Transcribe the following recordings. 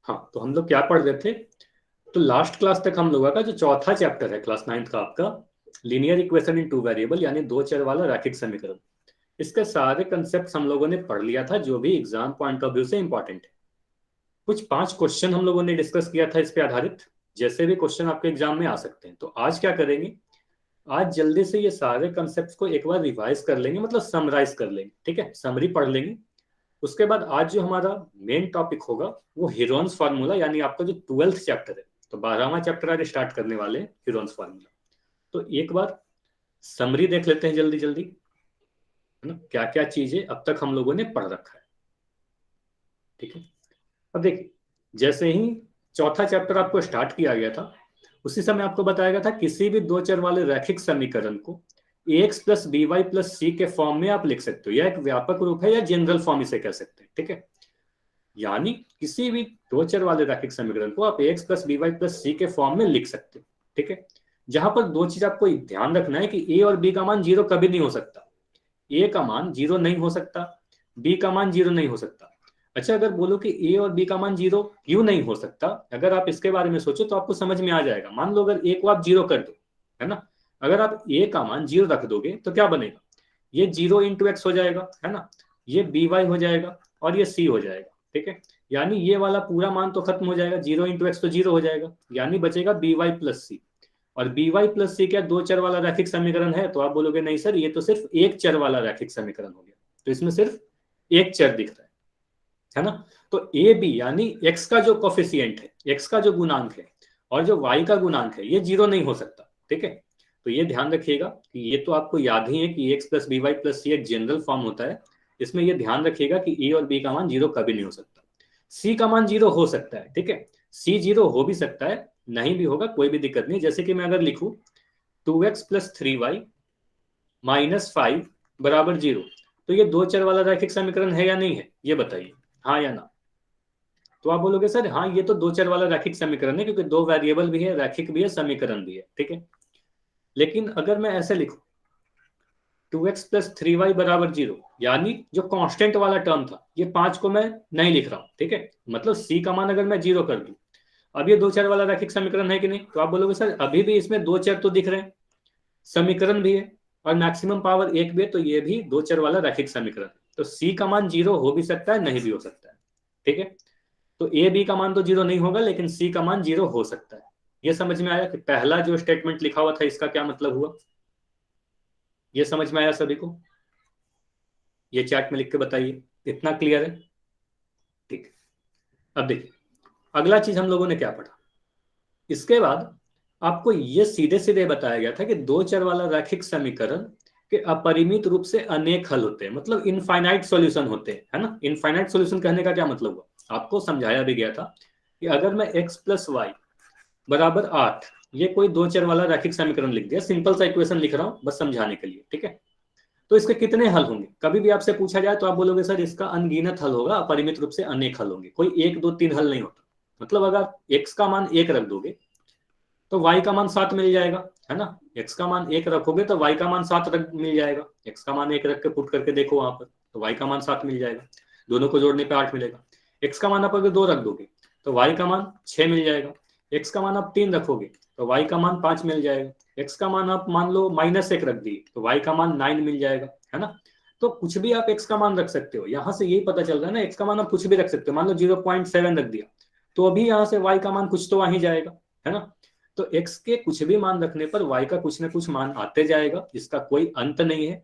हाँ, तो हम लोग क्या पढ़ रहे थे? तो लास्ट क्लास तक हम लोगों का जो चौथा चैप्टर है क्लास 9th का आपका, linear equation in two variable यानी दो चर वाला रैखिक समीकरण, इसके सारे कंसेप्ट हम लोगों ने पढ़ लिया था जो भी एग्जाम पॉइंट ऑफ व्यू से इंपॉर्टेंट है। कुछ 5 क्वेश्चन हम लोगों ने डिस्कस किया था इस पे आधारित, जैसे भी क्वेश्चन आपके एग्जाम में आ सकते हैं। तो आज क्या करेंगे, आज जल्दी से ये सारे कंसेप्ट को एक बार रिवाइज कर लेंगे, मतलब समराइज कर लेंगे, ठीक है, समरी पढ़ लेंगे। उसके बाद आज जो हमारा मेन टॉपिक होगा वो हीरोन्स फार्मूला, यानी आपका जो 12th चैप्टर है, तो 12वां चैप्टर आज स्टार्ट करने वाले हैं हीरोन्स फार्मूला। तो एक बार समरी देख लेते हैं जल्दी जल्दी, है ना, क्या क्या चीजें अब तक हम लोगों ने पढ़ रखा है। ठीक है, अब देखिए, जैसे ही चौथा चैप्टर आपको स्टार्ट किया गया था उसी समय आपको बताया गया था किसी भी दो चर वाले रैखिक समीकरण को ax plus B Y plus C के फॉर्म में आप लिख सकते हो, यह एक व्यापक रूप है या जनरल फॉर्म इसे कह सकते हैं। ठीक है, यानी किसी भी दो चर वाले रैखिक समीकरण को आप ax plus B Y plus C के फॉर्म में लिख सकते हो। ठीक है, जहां पर दो चीज आपको ध्यान रखना है कि a और b का मान जीरो कभी नहीं हो सकता। a का मान जीरो नहीं हो सकता, b का मान जीरो नहीं हो सकता। अच्छा, अगर बोलो कि a और b का मान जीरो क्यों नहीं हो सकता, अगर आप इसके बारे में सोचो तो आपको समझ में आ जाएगा। मान लो अगर a को आप जीरो कर दो, है ना, अगर आप a का मान जीरो रख दोगे तो क्या बनेगा, ये जीरो इंटू एक्स हो जाएगा, है ना, ये बी वाई हो जाएगा और ये सी हो जाएगा। ठीक है, यानी ये वाला पूरा मान तो खत्म हो जाएगा, जीरो इंटू एक्स तो जीरो हो जाएगा, यानी बचेगा बी वाई प्लस सी। और बी वाई प्लस सी क्या दो चर वाला रैखिक समीकरण है? तो आप बोलोगे नहीं सर, ये तो सिर्फ एक चर वाला रैखिक समीकरण हो गया, तो इसमें सिर्फ एक चर दिख रहा है ना। तो ए बी यानी एक्स का जो कोफिशियंट है, एक्स का जो गुणांक है और जो वाई का गुणांक है, ये जीरो नहीं हो सकता। ठीक है, तो ये ध्यान रखिएगा कि ये तो आपको याद ही है कि X plus B Y plus C एक जनरल फॉर्म होता है। इसमें ये ध्यान रखिएगा कि ए और बी का मान जीरो कभी नहीं हो सकता। सी का मान जीरो हो सकता है, ठीक है, सी जीरो हो भी सकता है, नहीं भी होगा, कोई भी दिक्कत नहीं। जैसे कि मैं अगर लिखूं 2x प्लस 3y माइनस 5 बराबर जीरो, तो ये दो चर वाला रैखिक समीकरण है या नहीं है, ये बताइए, हाँ या ना। तो आप बोलोगे सर हाँ, ये तो दो चर वाला रैखिक समीकरण है क्योंकि दो वेरिएबल भी है, रैखिक भी है, समीकरण भी है। ठीक है, लेकिन अगर मैं ऐसे लिखूं 2x प्लस 3y बराबर जीरो, यानी जो कांस्टेंट वाला टर्म था, ये 5 को मैं नहीं लिख रहा हूं। ठीक है, मतलब c का मान अगर मैं जीरो कर दूं, अब ये दो चर वाला रैखिक समीकरण है कि नहीं? तो आप बोलोगे सर अभी भी इसमें दो चर तो दिख रहे हैं, समीकरण भी है और मैक्सिमम पावर एक भी है, तो ये भी दो चर वाला रैखिक समीकरण है। तो सी का मान जीरो हो भी सकता है, नहीं भी हो सकता है। ठीक है, तो ए बी का मान तो जीरो नहीं होगा, लेकिन सी का मान जीरो हो सकता है। ये समझ में आया कि पहला जो स्टेटमेंट लिखा हुआ था इसका क्या मतलब हुआ? ये समझ में आया सभी को? ये चैट में लिख के बताइए, इतना क्लियर है? ठीक, अब देखिए अगला चीज हम लोगों ने क्या पढ़ा। इसके बाद आपको ये सीधे सीधे बताया गया था कि दो चर वाला रैखिक समीकरण के अपरिमित रूप से अनेक हल होते हैं, मतलब इनफाइनाइट सॉल्यूशन होते हैं, है ना। इनफाइनाइट सॉल्यूशन कहने का क्या मतलब हुआ, आपको समझाया भी गया था कि अगर मैं x प्लस वाई बराबर 8, ये कोई दो चर वाला रैखिक समीकरण लिख दिया, सिंपल सा इक्वेशन लिख रहा हूं बस समझाने के लिए। ठीक है, तो इसके कितने हल होंगे, कभी भी आपसे पूछा जाए तो आप बोलोगे सर इसका अनगिनत हल होगा, अपरिमित रूप से अनेक हल होंगे, कोई एक दो तीन हल नहीं होता। मतलब अगर x का मान एक रख दोगे तो y का मान 7 मिल जाएगा, है ना। x का मान एक रखोगे तो y का मान 7 रख मिल जाएगा, x का मान एक रख के पुट करके देखो वहां पर, तो y का मान 7 मिल जाएगा, दोनों को जोड़ने पे 8 मिलेगा। x का मान आप अगर 2 रख दोगे तो y का मान 6 मिल जाएगा, x का मान आप 3 रखोगे तो y का मान 5 मिल जाएगा, x का मान आप मान लो -1 रख दिए तो y का मान 9 मिल जाएगा, है ना। तो कुछ भी आप x का मान रख सकते हो, यहां से यही पता चल रहा है ना, x का मान आप कुछ भी रख सकते हो, मान लो 0.7 रख दिया तो अभी यहाँ से y का मान कुछ तो आ ही जाएगा, है ना। तो x के कुछ भी मान रखने पर y का कुछ ना कुछ मान आते जाएगा, इसका कोई अंत नहीं है।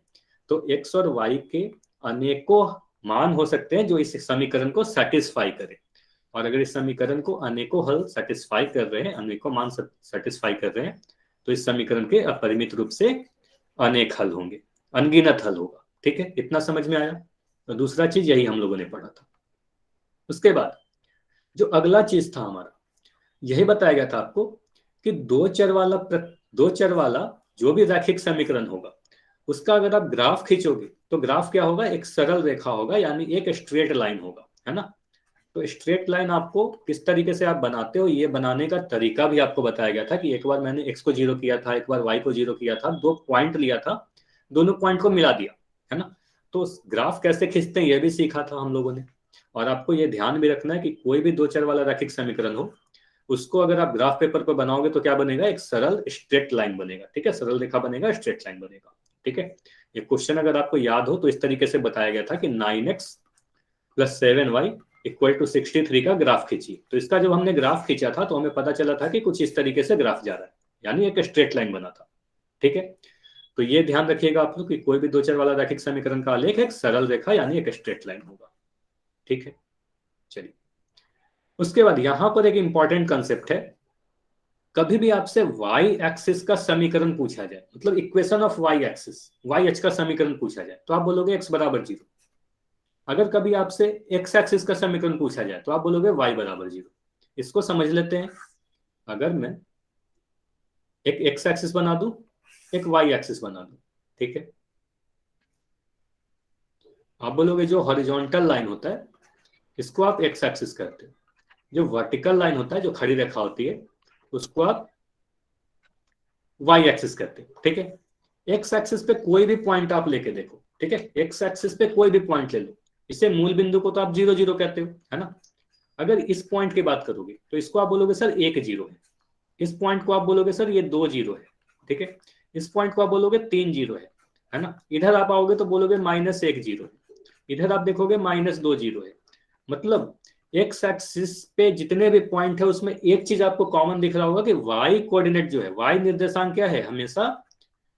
तो x और y के अनेकों मान हो सकते हैं जो इस समीकरण को सेटिस्फाई करे, और अगर इस समीकरण को अनेकों हल सेटिस्फाई कर रहे हैं, अनेकों मान सेटिस्फाई कर रहे हैं, तो इस समीकरण के अपरिमित रूप से अनेक हल होंगे, अनगिनत हल होगा। ठीक है, इतना समझ में आया? तो दूसरा चीज यही हम लोगों ने पढ़ा था। उसके बाद जो अगला चीज था हमारा, यही बताया गया था आपको कि दो चर वाला जो भी रैखिक समीकरण होगा उसका अगर आप ग्राफ खींचोगे तो ग्राफ क्या होगा, एक सरल रेखा होगा, यानी एक स्ट्रेट लाइन होगा, है ना। तो स्ट्रेट लाइन आपको किस तरीके से आप बनाते हो, ये बनाने का तरीका भी आपको बताया गया था कि एक बार मैंने x को जीरो किया था, एक बार y को जीरो किया था, दो पॉइंट लिया था, दोनों पॉइंट को मिला दिया, है ना। तो ग्राफ कैसे खींचते हैं ये भी सीखा था हम लोगों ने। और आपको ये ध्यान भी रखना है कि कोई भी दो चर वाला रैखिक समीकरण हो, उसको अगर आप ग्राफ पेपर पर बनाओगे तो क्या बनेगा, एक सरल स्ट्रेट लाइन बनेगा। ठीक है, सरल रेखा बनेगा, स्ट्रेट लाइन बनेगा। ठीक है, ये क्वेश्चन अगर आपको याद हो तो इस तरीके से बताया गया था कि 9x + 7y = 63 का ग्राफ खींचिए। तो इसका जब हमने ग्राफ खींचा था तो हमें पता चला था कि कुछ इस तरीके से ग्राफ जा रहा है, यानी एक स्ट्रेट लाइन बना था। ठीक है, तो ये ध्यान रखिएगा आप लोग कि कोई भी दो चर वाला रैखिक समीकरण का आलेख एक सरल रेखा यानी एक स्ट्रेट लाइन होगा। ठीक है, चलिए उसके बाद यहां पर एक इंपॉर्टेंट कंसेप्ट है। कभी भी आपसे वाई एक्सिस का समीकरण पूछा जाए, मतलब equation of Y axis, Y H का समीकरण पूछा जाए, तो आप बोलोगे एक्स बराबर 0। अगर कभी आपसे एक्स एक्सिस का समीकरण पूछा जाए तो आप बोलोगे वाई बराबर 0। इसको समझ लेते हैं। अगर मैं एक एक्स एक्सिस बना दूं, एक वाई एक्सिस बना दूं, ठीक है, आप बोलोगे जो हॉरिजॉन्टल लाइन होता है इसको आप एक्स एक्सिस करते हो, जो वर्टिकल लाइन होता है, जो खड़ी रेखा होती है, उसको आप वाई एक्सिस करते हो। ठीक है, एक्स एक्सिस पे कोई भी पॉइंट आप लेके देखो। ठीक है, एक्स एक्सिस पे कोई भी पॉइंट ले लो, इसे मूल बिंदु को तो आप 0 0 कहते हो, है ना। अगर इस पॉइंट की बात करोगे तो इसको आप बोलोगे सर 1 0 है। इस पॉइंट को आप बोलोगे सर ये 2 0 है। ठीक है, इस पॉइंट को आप बोलोगे 3 0 है ना। इधर आप आओगे तो बोलोगे -1 0 है। इधर आप देखोगे -2 0 है। मतलब एक्स एक्सिस पे जितने भी पॉइंट है उसमें एक चीज आपको कॉमन दिख रहा होगा कि वाई कोऑर्डिनेट जो है, वाई निर्देशांक क्या है, हमेशा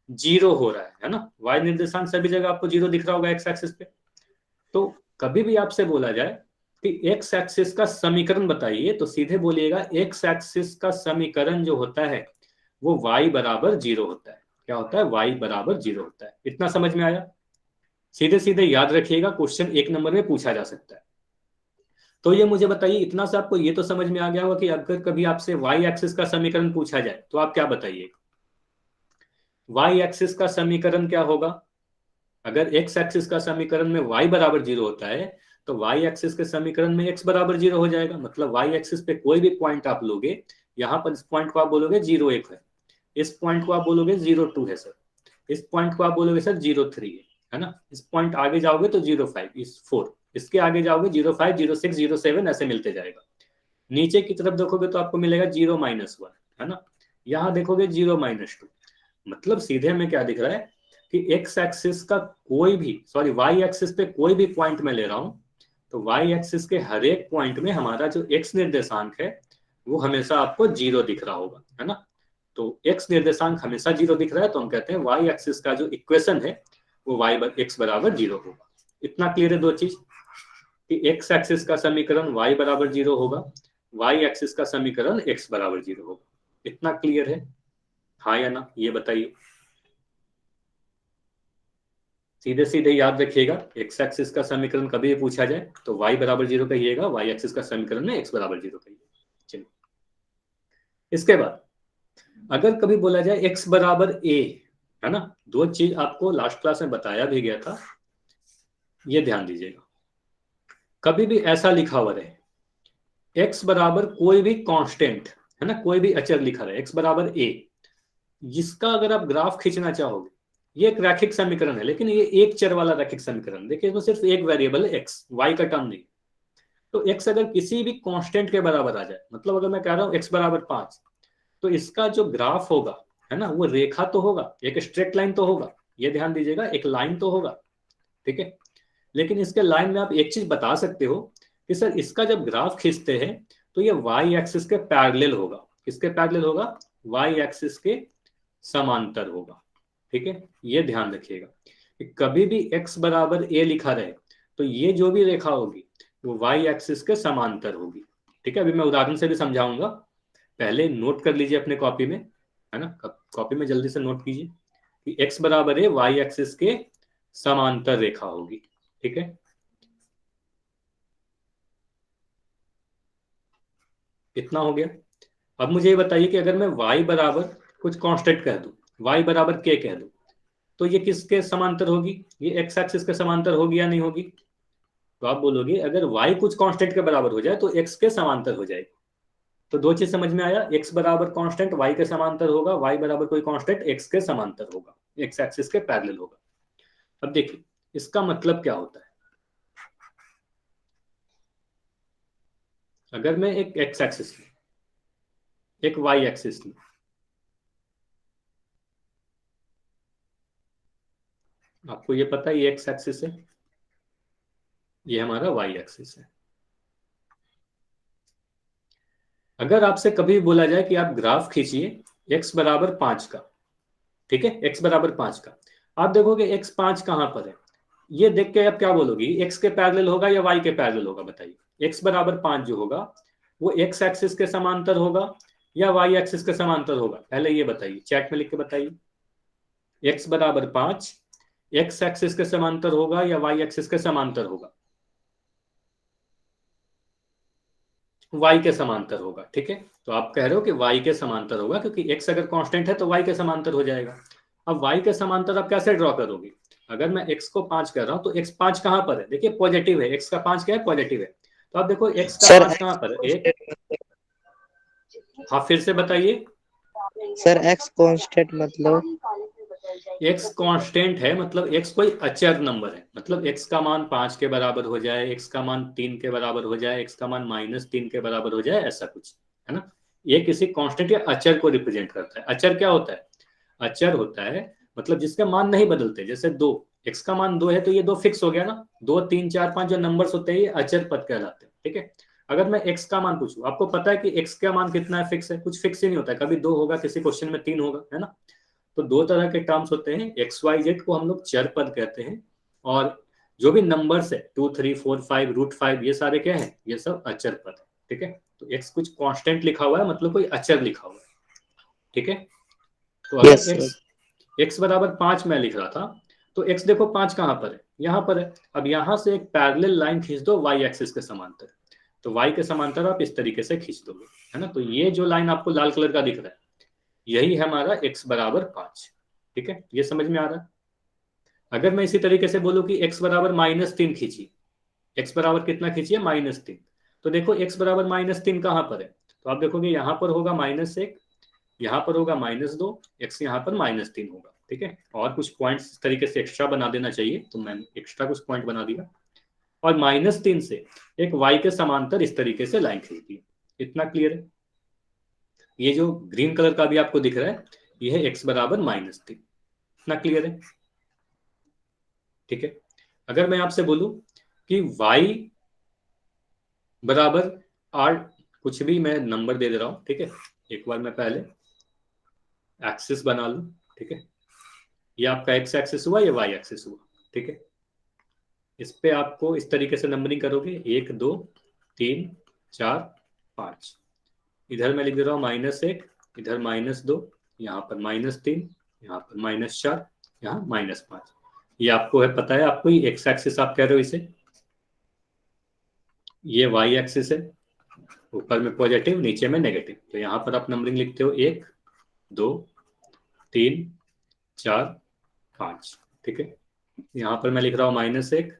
0 हो रहा है ना। वाई निर्देशांक सभी जगह आपको 0 दिख रहा होगा एक्स एक्सिस पे। तो कभी भी आपसे बोला जाए कि एक्स एक्सिस का समीकरण बताइए तो सीधे बोलिएगा एक्स एक्सिस का समीकरण जो होता है वो y बराबर 0 होता है। क्या होता है, y बराबर 0 होता है। इतना समझ में आया। सीधे सीधे याद रखिएगा, क्वेश्चन 1 नंबर में पूछा जा सकता है। तो ये मुझे बताइए, इतना से आपको ये तो समझ में आ गया होगा कि अगर कभी आपसे वाई एक्सिस का समीकरण पूछा जाए तो आप क्या बताइए, वाई एक्सिस का समीकरण क्या होगा। अगर एक्स एक्सिस का समीकरण में y बराबर 0 होता है तो y एक्सिस के समीकरण में x बराबर 0 हो जाएगा। मतलब y एक्सिस पे कोई भी पॉइंट आप लोगे, यहां पर इस पॉइंट को आप बोलोगे 0 1 है, इस पॉइंट को आप बोलोगे 0 2 है सर, इस पॉइंट को आप बोलोगे सर 0 3 है ना। इस पॉइंट आगे जाओगे तो 0 5 इस 4, इसके आगे जाओगे 0 5 0 6 0 7 ऐसे मिलते जाएगा। नीचे की तरफ देखोगे तो आपको मिलेगा 0 -1 है ना। यहाँ देखोगे 0 -2। मतलब सीधे में क्या दिख रहा है कि एक्स एक्सिस का कोई भी, सॉरी वाई एक्सिस पे कोई भी पॉइंट मैं ले रहा हूं तो वाई एक्सिस के हर एक पॉइंट में हमारा जो एक्स निर्देशांक है वो हमेशा आपको 0 दिख रहा होगा, है ना। तो एक्स निर्देशांक हमेशा 0 दिख रहा है तो हम कहते हैं वाई एक्सिस का जो इक्वेशन है वो वाई एक्स बराबर 0 होगा। इतना क्लियर है दो चीज, कि एक्स एक्सिस का समीकरण y बराबर 0 होगा, वाई एक्सिस का समीकरण x बराबर 0 होगा। इतना क्लियर है, हाँ या ना, ये बताइए। सीधे सीधे याद रखिएगा, एक्स एक्सिस का समीकरण कभी भी पूछा जाए तो y बराबर 0 कहिएगा, वाई एक्सिस का समीकरण में x बराबर 0 कहिएगा। चलिए इसके बाद अगर कभी बोला जाए x बराबर a, है ना। दो चीज आपको लास्ट क्लास में बताया भी गया था, ये ध्यान दीजिएगा। कभी भी ऐसा लिखा हुआ रहे x बराबर कोई भी कांस्टेंट, है ना, कोई भी अचर लिखा रहे x बराबर a, जिसका अगर आप ग्राफ खींचना चाहोगे, ये एक रैखिक समीकरण है लेकिन ये एक चर वाला रैखिक समीकरण। देखिए इसमें सिर्फ एक वेरिएबल है x, y का टर्म नहीं। तो x अगर किसी भी कांस्टेंट के बराबर आ जाए, मतलब अगर मैं कह रहा हूं x बराबर 5, तो इसका जो ग्राफ होगा, है ना, वो रेखा तो होगा, एक स्ट्रेट लाइन तो होगा। ये ध्यान दीजिएगा, एक लाइन तो होगा। ठीक है, लेकिन इसके लाइन में आप एक चीज बता सकते हो कि सर इसका जब ग्राफ खींचते हैं तो ये वाई एक्सिस के पैरेलल होगा। किसके पैरेलल होगा, वाई एक्सिस के समांतर होगा। ठीक है, ये ध्यान रखिएगा कि कभी भी x बराबर a लिखा रहे तो ये जो भी रेखा होगी वो y एक्सिस के समांतर होगी। ठीक है, अभी मैं उदाहरण से भी समझाऊंगा, पहले नोट कर लीजिए अपने कॉपी में, है ना, कॉपी में जल्दी से नोट कीजिए कि x बराबर है y एक्सिस के समांतर रेखा होगी। ठीक है, इतना हो गया। अब मुझे ये बताइए कि अगर मैं y बराबर कुछ कांस्टेंट कह दूं, y बराबर k कह दूं, तो ये किसके समांतर होगी, ये x एक्सिस के समांतर होगी या नहीं होगी। तो आप बोलोगे अगर y कुछ कांस्टेंट के बराबर हो जाए तो x के समांतर हो जाएगी। तो दो चीज समझ में आया, x बराबर कांस्टेंट y के समांतर होगा, y बराबर कोई कांस्टेंट x के समांतर होगा, x एक्सिस के पैरेलल होगा। अब देखिए इसका मतलब क्या होता है। अगर मैं एक एक्स एक्सिस लूं, एक वाई एक्सिस लूं, आपको ये पता है ये एक्स एक्सिस है, ये हमारा वाई एक्सिस है। अगर आपसे कभी बोला जाए कि आप ग्राफ खींचिए एक्स बराबर 5 का, ठीक है, एक्स बराबर 5 का, आप देखोगे एक्स 5 कहां पर है, ये देख के आप क्या बोलोगे, एक्स के पैरेलल होगा या वाई के पैरेलल होगा, बताइए। एक्स बराबर 5 जो होगा वो एक्स एक्सिस के समांतर होगा या वाई एक्सिस के समांतर होगा, पहले ये बताइए, चैट में लिख के बताइए। एक्स बराबर 5 एक्स एक्सिस के समांतर होगा या वाई एक्सिस के समांतर होगा? वाई के समांतर होगा, ठीक है। तो आप कह रहे हो कि वाई के समांतर होगा, क्योंकि एक्स अगर कांस्टेंट है तो वाई के समांतर हो जाएगा। अब वाई के समांतर आप कैसे ड्रॉ करोगे? अगर मैं एक्स को 5 कर रहा हूं तो एक्स 5 कहां पर है, देखिए पॉजिटिव है, एक्स का 5 क्या है, पॉजिटिव है। तो आप देखो एक्स का सर 5 कहां पर है, एक, हाँ फिर से बताइए। सर एक्स कांस्टेंट मतलब? एक्स कांस्टेंट है मतलब एक्स कोई अचर नंबर है, मतलब एक्स का मान 5 के बराबर हो जाए, एक्स का मान 3 के बराबर हो जाए, एक्स का मान -3 के बराबर हो जाए, ऐसा कुछ है ना। ये किसी कांस्टेंट या अचर को रिप्रेजेंट करता है। अचर क्या होता है? अचर होता है मतलब जिसका मान नहीं बदलते, जैसे 2, एक्स का मान 2 है तो ये 2 फिक्स हो गया ना, 2 3 4 5 जो नंबर्स होते हैं ये अचर पद कहलाते हैं, ठीक है। अगर मैं एक्स का मान पूछूं, आपको पता है कि एक्स का मान कितना है, फिक्स है, कुछ फिक्स ही नहीं होता है, कभी 2 होगा, किसी क्वेश्चन में 3 होगा, है ना। तो दो तरह के टर्म्स होते हैं, एक्स वाई जेड को हम लोग चर पद कहते हैं, और जो भी नंबर्स है 2 3 4 5 √5 ये सारे क्या है, ये सब अचर पद है, ठीक है। तो एक्स कुछ कांस्टेंट लिखा हुआ है मतलब कोई अचर लिखा हुआ है, ठीक है। तो अगर यस सर। एक्स एक्स बराबर 5 मैं लिख रहा था, तो एक्स देखो 5 कहां पर है, यहां पर है। अब यहां से एक पैरेलल लाइन खींच दो वाई एक्सिस के समांतर, तो वाई के समांतर आप इस तरीके से खींच दोगे, है ना। तो ये जो लाइन आपको लाल कलर का दिख रहा है यही है हमारा एक्स बराबर 5, ठीक है, ये समझ में आ रहा है। अगर मैं इसी तरीके से बोलूं कि x बराबर -3 खींचिए, x बराबर कितना खींचिए, -3, तो देखो x बराबर -3 कहां पर है, तो आप देखोगे यहां पर होगा -1, यहां पर होगा -2, x यहां पर -3 होगा, ठीक है। और कुछ पॉइंट्स इस तरीके से एक्स्ट्रा बना देना चाहिए, तो मैंने एक्स्ट्रा कुछ पॉइंट बना दिया, और -3 से एक y के समांतर इस तरीके से लाइन खींच दी। इतना क्लियर है? ये जो ग्रीन कलर का भी आपको दिख रहा है ये है x बराबर -3, इतना क्लियर है, ठीक है। अगर मैं आपसे बोलूं कि y बराबर आर, कुछ भी मैं नंबर दे रहा हूं, ठीक है, एक बार मैं पहले एक्सिस बना लूं, ठीक है, ये आपका एक्स एक्सिस हुआ, ये वाई एक्सिस हुआ, ठीक है। इस पे आपको इस तरीके से नंबरिंग करोगे, 1 2 3 4 5, इधर मैं लिख दे रहा हूँ -1, इधर -2, यहाँ पर -3, यहाँ पर -4, यहाँ -5। ये आपको है पता है, आपको ये एक्स एक्सिस आप कह रहे हो इसे, ये वाई एक्सिस है, ऊपर में पॉजिटिव नीचे में नेगेटिव, तो यहाँ पर आप नंबरिंग लिखते हो 1 2 3 4 5, ठीक है। यहाँ पर मैं लिख रहा हूँ -1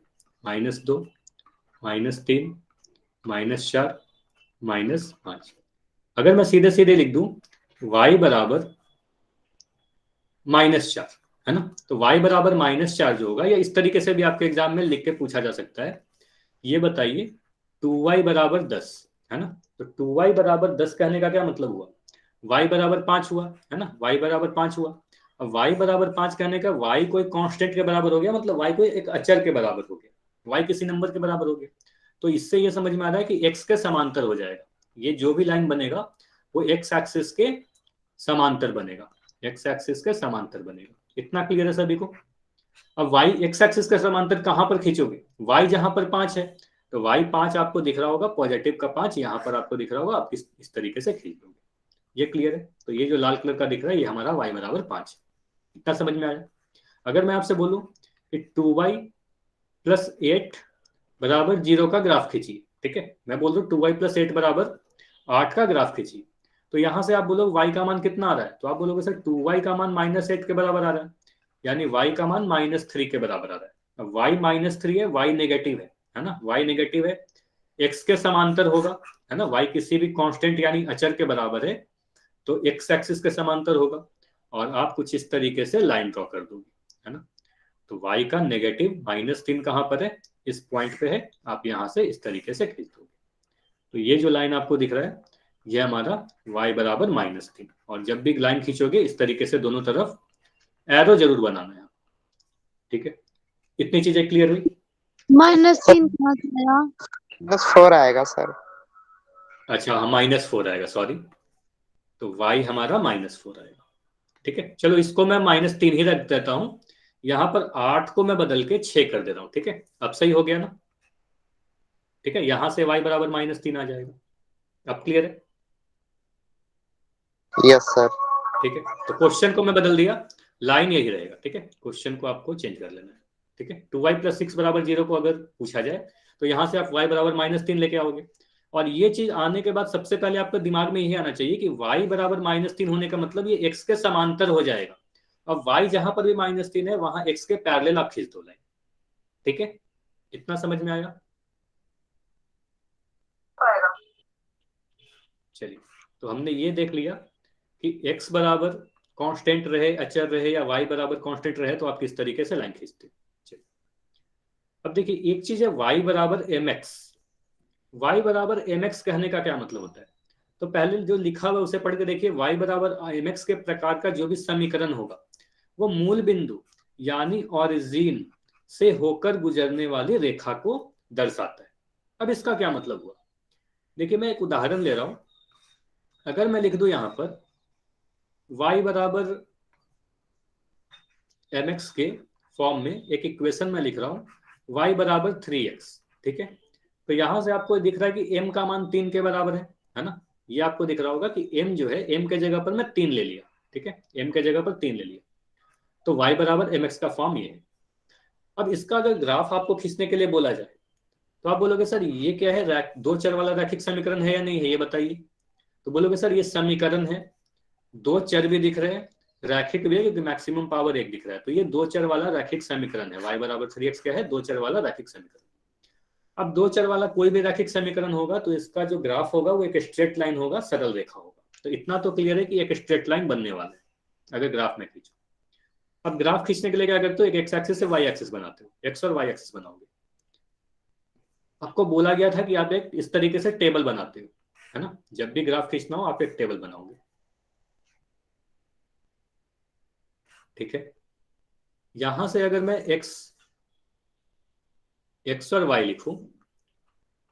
-2 -3 -4 -5। अगर मैं सीधे सीधे लिख दूं y बराबर -4, है ना, तो y बराबर -4 जो होगा, या इस तरीके से भी आपके एग्जाम में लिख के पूछा जा सकता है, ये बताइए 2y बराबर 10, है ना। तो 2y बराबर 10 कहने का क्या मतलब हुआ, y बराबर 5 हुआ, है ना, y बराबर 5 हुआ। अब y बराबर 5 कहने का y कोई कांस्टेंट के बराबर हो गया, मतलब y कोई एक अचर के बराबर हो गया, y किसी नंबर के बराबर हो गया। तो इससे ये समझ में आ रहा है कि x के समांतर हो जाएगा, ये जो भी लाइन बनेगा वो x एक्सिस के समांतर बनेगा, x एक्सिस के समांतर बनेगा। इतना क्लियर है सभी को? अब y x एक्सिस के समांतर कहां पर खींचोगे, y जहां पर 5 है, तो y 5 आपको दिख रहा होगा, पॉजिटिव का 5 यहां पर आपको दिख रहा होगा, आप इस तरीके से खींच दोगे। ये क्लियर है? तो ये जो लाल कलर का दिख रहा है ये हमारा y बराबर 5, इतना समझ में आया। अगर मैं आपसे बोलूं कि 2y+8 बराबर 0 का ग्राफ खींचिए, ठीक है, मैं बोल रहा हूँ 2y+8 बराबर 8 का ग्राफ खींचिए, तो यहां से आप बोलोगे y का मान कितना आ रहा है, तो आप बोलोगे सर 2y का मान -8 के बराबर आ रहा है, यानी y का मान -3 के बराबर आ रहा है। अब y -3 है, y नेगेटिव है ना, y नेगेटिव है, x के समांतर होगा, है ना, y किसी भी कांस्टेंट यानी अचर के बराबर है, तो x एक्सिस के समांतर होगा, और आप कुछ इस तरीके से लाइन ड्रॉ कर दोगे, है ना। तो y का नेगेटिव -3 कहां पर है, इस पॉइंट पे है, आप यहां से इस तरीके से खींच दोगे। तो ये जो लाइन आपको दिख रहा है ये हमारा y बराबर -3, और जब भी लाइन खींचोगे इस तरीके से दोनों तरफ एरो जरूर बनाना है, ठीक है। इतनी चीजें क्लियर हुई? -3 कहाँ से आया? -4 आएगा सर। अच्छा हाँ, -4 आएगा, सॉरी। तो y हमारा -4 आएगा, ठीक है। चलो इसको मैं -3 ही रख देता हूं, यहां पर 8 को मैं बदल के 6 कर दे रहा हूं, ठीक है। अब सही हो गया ना, ठीक है। यहां से y बराबर -3 आ जाएगा। अब क्लियर है? Yes sir. ठीक है, तो क्वेश्चन को मैं बदल दिया, लाइन यही रहेगा, ठीक है। क्वेश्चन को आपको चेंज कर लेना है, ठीक है। 2y + 6 = 0 को अगर पूछा जाए तो यहां से आप y बराबर -3 लेके आओगे, और ये चीज आने के बाद सबसे पहले आपके दिमाग में यही आना चाहिए कि y बराबर -3 होने का मतलब ये x के समांतर हो जाएगा। अब y जहां पर भी -3 है वहां x के पैरेलल आप खींच दो लाइन, ठीक है। इतना समझ में आया? चलिए, तो हमने ये देख लिया कि x बराबर कांस्टेंट रहे, अचर रहे, या y बराबर कांस्टेंट रहे तो आप किस तरीके से लाइन खींचते हैं। अब देखिए एक चीज है y बराबर mx। y बराबर mx कहने का क्या मतलब होता है? तो पहले जो लिखा हुआ उसे पढ़ के देखिए, y बराबर mx के प्रकार का जो भी समीकरण होगा वो मूल बिंदु यानी ओरिजिन से होकर गुजरने वाली रेखा को दर्शाता है। अब इसका क्या मतलब हुआ? देखिए मैं एक उदाहरण ले रहा हूं, अगर मैं लिख दूं यहां पर y बराबर mx के फॉर्म में एक इक्वेशन में लिख रहा हूं y बराबर 3x, ठीक है। तो यहां से आपको दिख रहा है कि m का मान 3 के बराबर है ना। ये आपको दिख रहा होगा कि m जो है, m के जगह पर मैं 3 ले लिया, ठीक है। m के जगह पर 3 ले लिया, तो y बराबर mx का फॉर्म ये है। अब इसका अगर ग्राफ आपको खींचने के लिए बोला जाए तो आप बोलोगे सर ये क्या है, दो चर वाला रैखिक समीकरण है या नहीं है, ये बताइए। तो बोलोगे सर ये समीकरण है, दो चर भी दिख रहे हैं, रैखिक भी है क्योंकि मैक्सिमम पावर 1 दिख रहा है, तो ये दो चर वाला रैखिक समीकरण है। y बराबर 3x क्या है? दो चर वाला रैखिक समीकरण। अब दो चर वाला कोई भी रैखिक समीकरण होगा तो इसका जो ग्राफ होगा वो एक स्ट्रेट लाइन होगा, सरल रेखा होगा। तो इतना तो क्लियर है कि एक स्ट्रेट लाइन बनने वाला है अगर ग्राफ में खींचो। अब ग्राफ खींचने के लिए क्या करते हो, एक एक्स एक्सिस से वाई एक्सिस बनाते हो, एक्स और वाई एक्सिस बनाओगे। आपको बोला गया था कि आप एक इस तरीके से टेबल बनाते हो, है ना। जब भी ग्राफ खींचना हो आप एक टेबल बनाओगे, ठीक है। यहां से अगर मैं x और y लिखूं,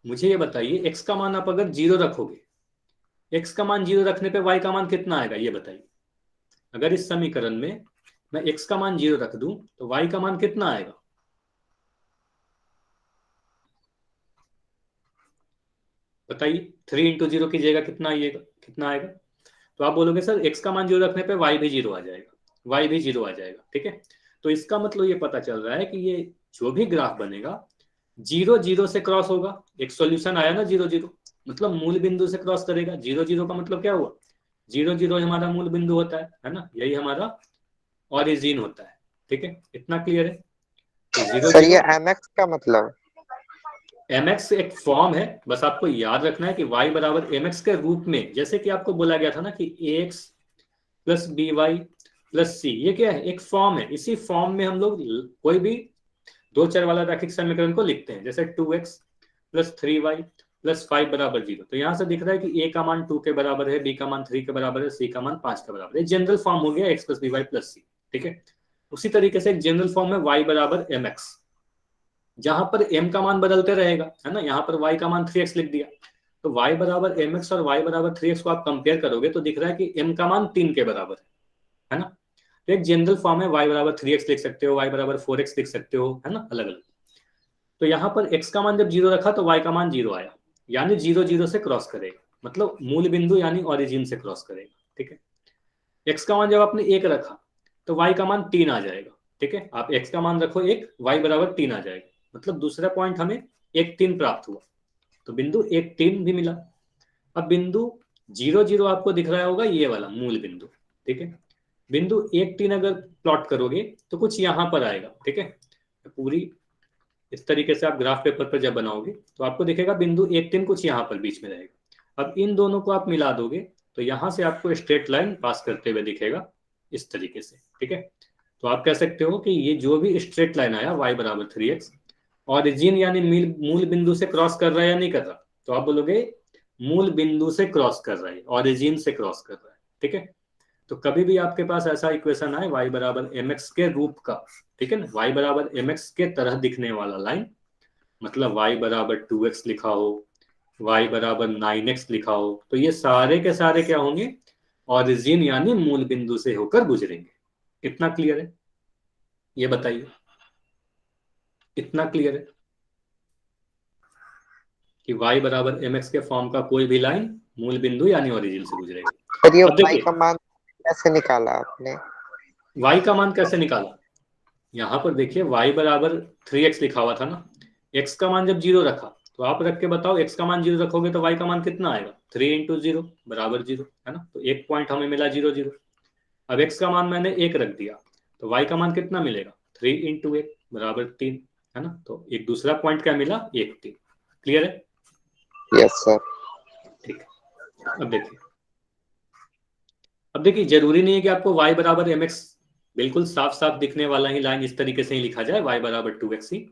मुझे ये बताइए x का मान आप अगर 0 रखोगे, x का मान 0 रखने पे y का मान कितना आएगा, ये बताइए। अगर इस समीकरण में मैं x का मान 0 रख दूं तो y का मान कितना आएगा? बताइए, 3 × 0 कीजिएगा कितना आएगा, कितना आएगा? तो आप बोलोगे सर x का मान 0 रखने पे y भी 0 आ जाएगा, y भी 0 आ जाएगा, ठीक है। तो इसका मतलब ये पता चल रहा है कि ये जो भी ग्राफ बनेगा 0 0 से क्रॉस होगा। एक सॉल्यूशन आया ना, 0 0 मतलब मूल बिंदु से क्रॉस करेगा। 0 0 का मतलब क्या हुआ? 0 0 हमारा मूल बिंदु होता है ना, यही हमारा ओरिजिन होता है, ठीक है। इतना क्लियर है? तो 0 सर ये 0 mx का मतलब? mx एक फॉर्म है, बस आपको याद रखना है कि y बराबर mx के रूप में, जैसे कि आपको बोला गया था ना कि ax + by + c, ये क्या है? एक फॉर्म है। इसी फॉर्म में हम लोग कोई भी दो चर वाला रैखिक समीकरण को लिखते हैं, जैसे 2x + 3y + 5 = 0। तो यहां से दिख रहा है कि a का मान 2 के बराबर है, b का मान 3 के बराबर है, c का मान 5 के बराबर है। जनरल फॉर्म हो गया x + by + c, ठीक है। उसी तरीके से एक जनरल फॉर्म है y बराबर mx, जहां पर m का मान बदलते रहेगा, है ना। यहाँ पर y का मान 3x लिख दिया, तो y बराबर mx और y बराबर 3x को आप कंपेयर करोगे तो दिख रहा है कि m का मान 3 के बराबर है ना। तो एक जनरल फॉर्म है, y बराबर 3x लिख सकते हो, y बराबर 4x लिख सकते हो, है ना, अलग अलग। तो यहाँ पर x का मान जब 0 रखा तो y का मान 0 आया, यानी 0 0 से क्रॉस करेगा, मतलब मूल बिंदु यानी ओरिजिन से क्रॉस करेगा, ठीक है। x का मान जब आपने 1 रखा तो y का मान 3 आ जाएगा, ठीक है। आप x का मान रखो 1, y बराबर 3 आ जाएगा, मतलब दूसरा पॉइंट हमें 1 3 प्राप्त हुआ, तो बिंदु 1 3 भी मिला। अब बिंदु 0 0 आपको दिख रहा होगा, ये वाला मूल बिंदु, ठीक है। बिंदु 1 3 अगर प्लॉट करोगे तो कुछ यहां पर आएगा, ठीक है। पूरी इस तरीके से आप ग्राफ पेपर पर जब बनाओगे तो आपको दिखेगा बिंदु 1 3 कुछ यहाँ पर बीच में रहेगा। अब इन दोनों को आप मिला दोगे तो यहां से आपको स्ट्रेट लाइन पास करते हुए दिखेगा इस तरीके से, ठीक है। तो आप कह सकते हो कि ये जो भी स्ट्रेट लाइन आया y बराबर 3x, ओरिजिन यानी मूल बिंदु से क्रॉस कर रहा है या नहीं कर रहा, तो आप बोलोगे मूल बिंदु से क्रॉस कर रहा है, ऑरिजिन से क्रॉस कर रहा है, ठीक है। तो कभी भी आपके पास ऐसा इक्वेशन आए y बराबर mx के रूप का, ठीक है ना, y बराबर mx के तरह दिखने वाला लाइन, मतलब y बराबर 2x लिखा हो, y बराबर 9x लिखा हो, तो ये सारे के सारे क्या होंगे, ऑरिजिन यानी मूल बिंदु से होकर गुजरेंगे। कितना क्लियर है ये बताइए, कितना क्लियर है कि y बराबर mx के फॉर्म का कोई भी लाइन मूल बिंदु यानी ओरिजिन से गुजरेगी। और ये अब y देखिए का मान कैसे निकाला आपने? y का मान कैसे निकाला, यहां पर देखिए y बराबर 3x लिखा हुआ था ना, x का मान जब 0 रखा तो आप रख के बताओ, x का मान 0 रखोगे तो y का मान कितना आएगा, 3 इंटू 0 बराबर 0, है ना। तो एक पॉइंट हमें मिला 0 0। अब x का मान मैंने 1 रख दिया तो y का मान कितना मिलेगा, 3 इंटू 1 बराबर 3, है ना। तो एक दूसरा पॉइंट क्या मिला, 1 3। क्लियर है? Yes sir. ठीक है। अब देखिए जरूरी नहीं है कि आपको y बराबर mx बिल्कुल साफ साफ दिखने वाला ही लाइन इस तरीके से ही लिखा जाए, y बराबर 2x ही।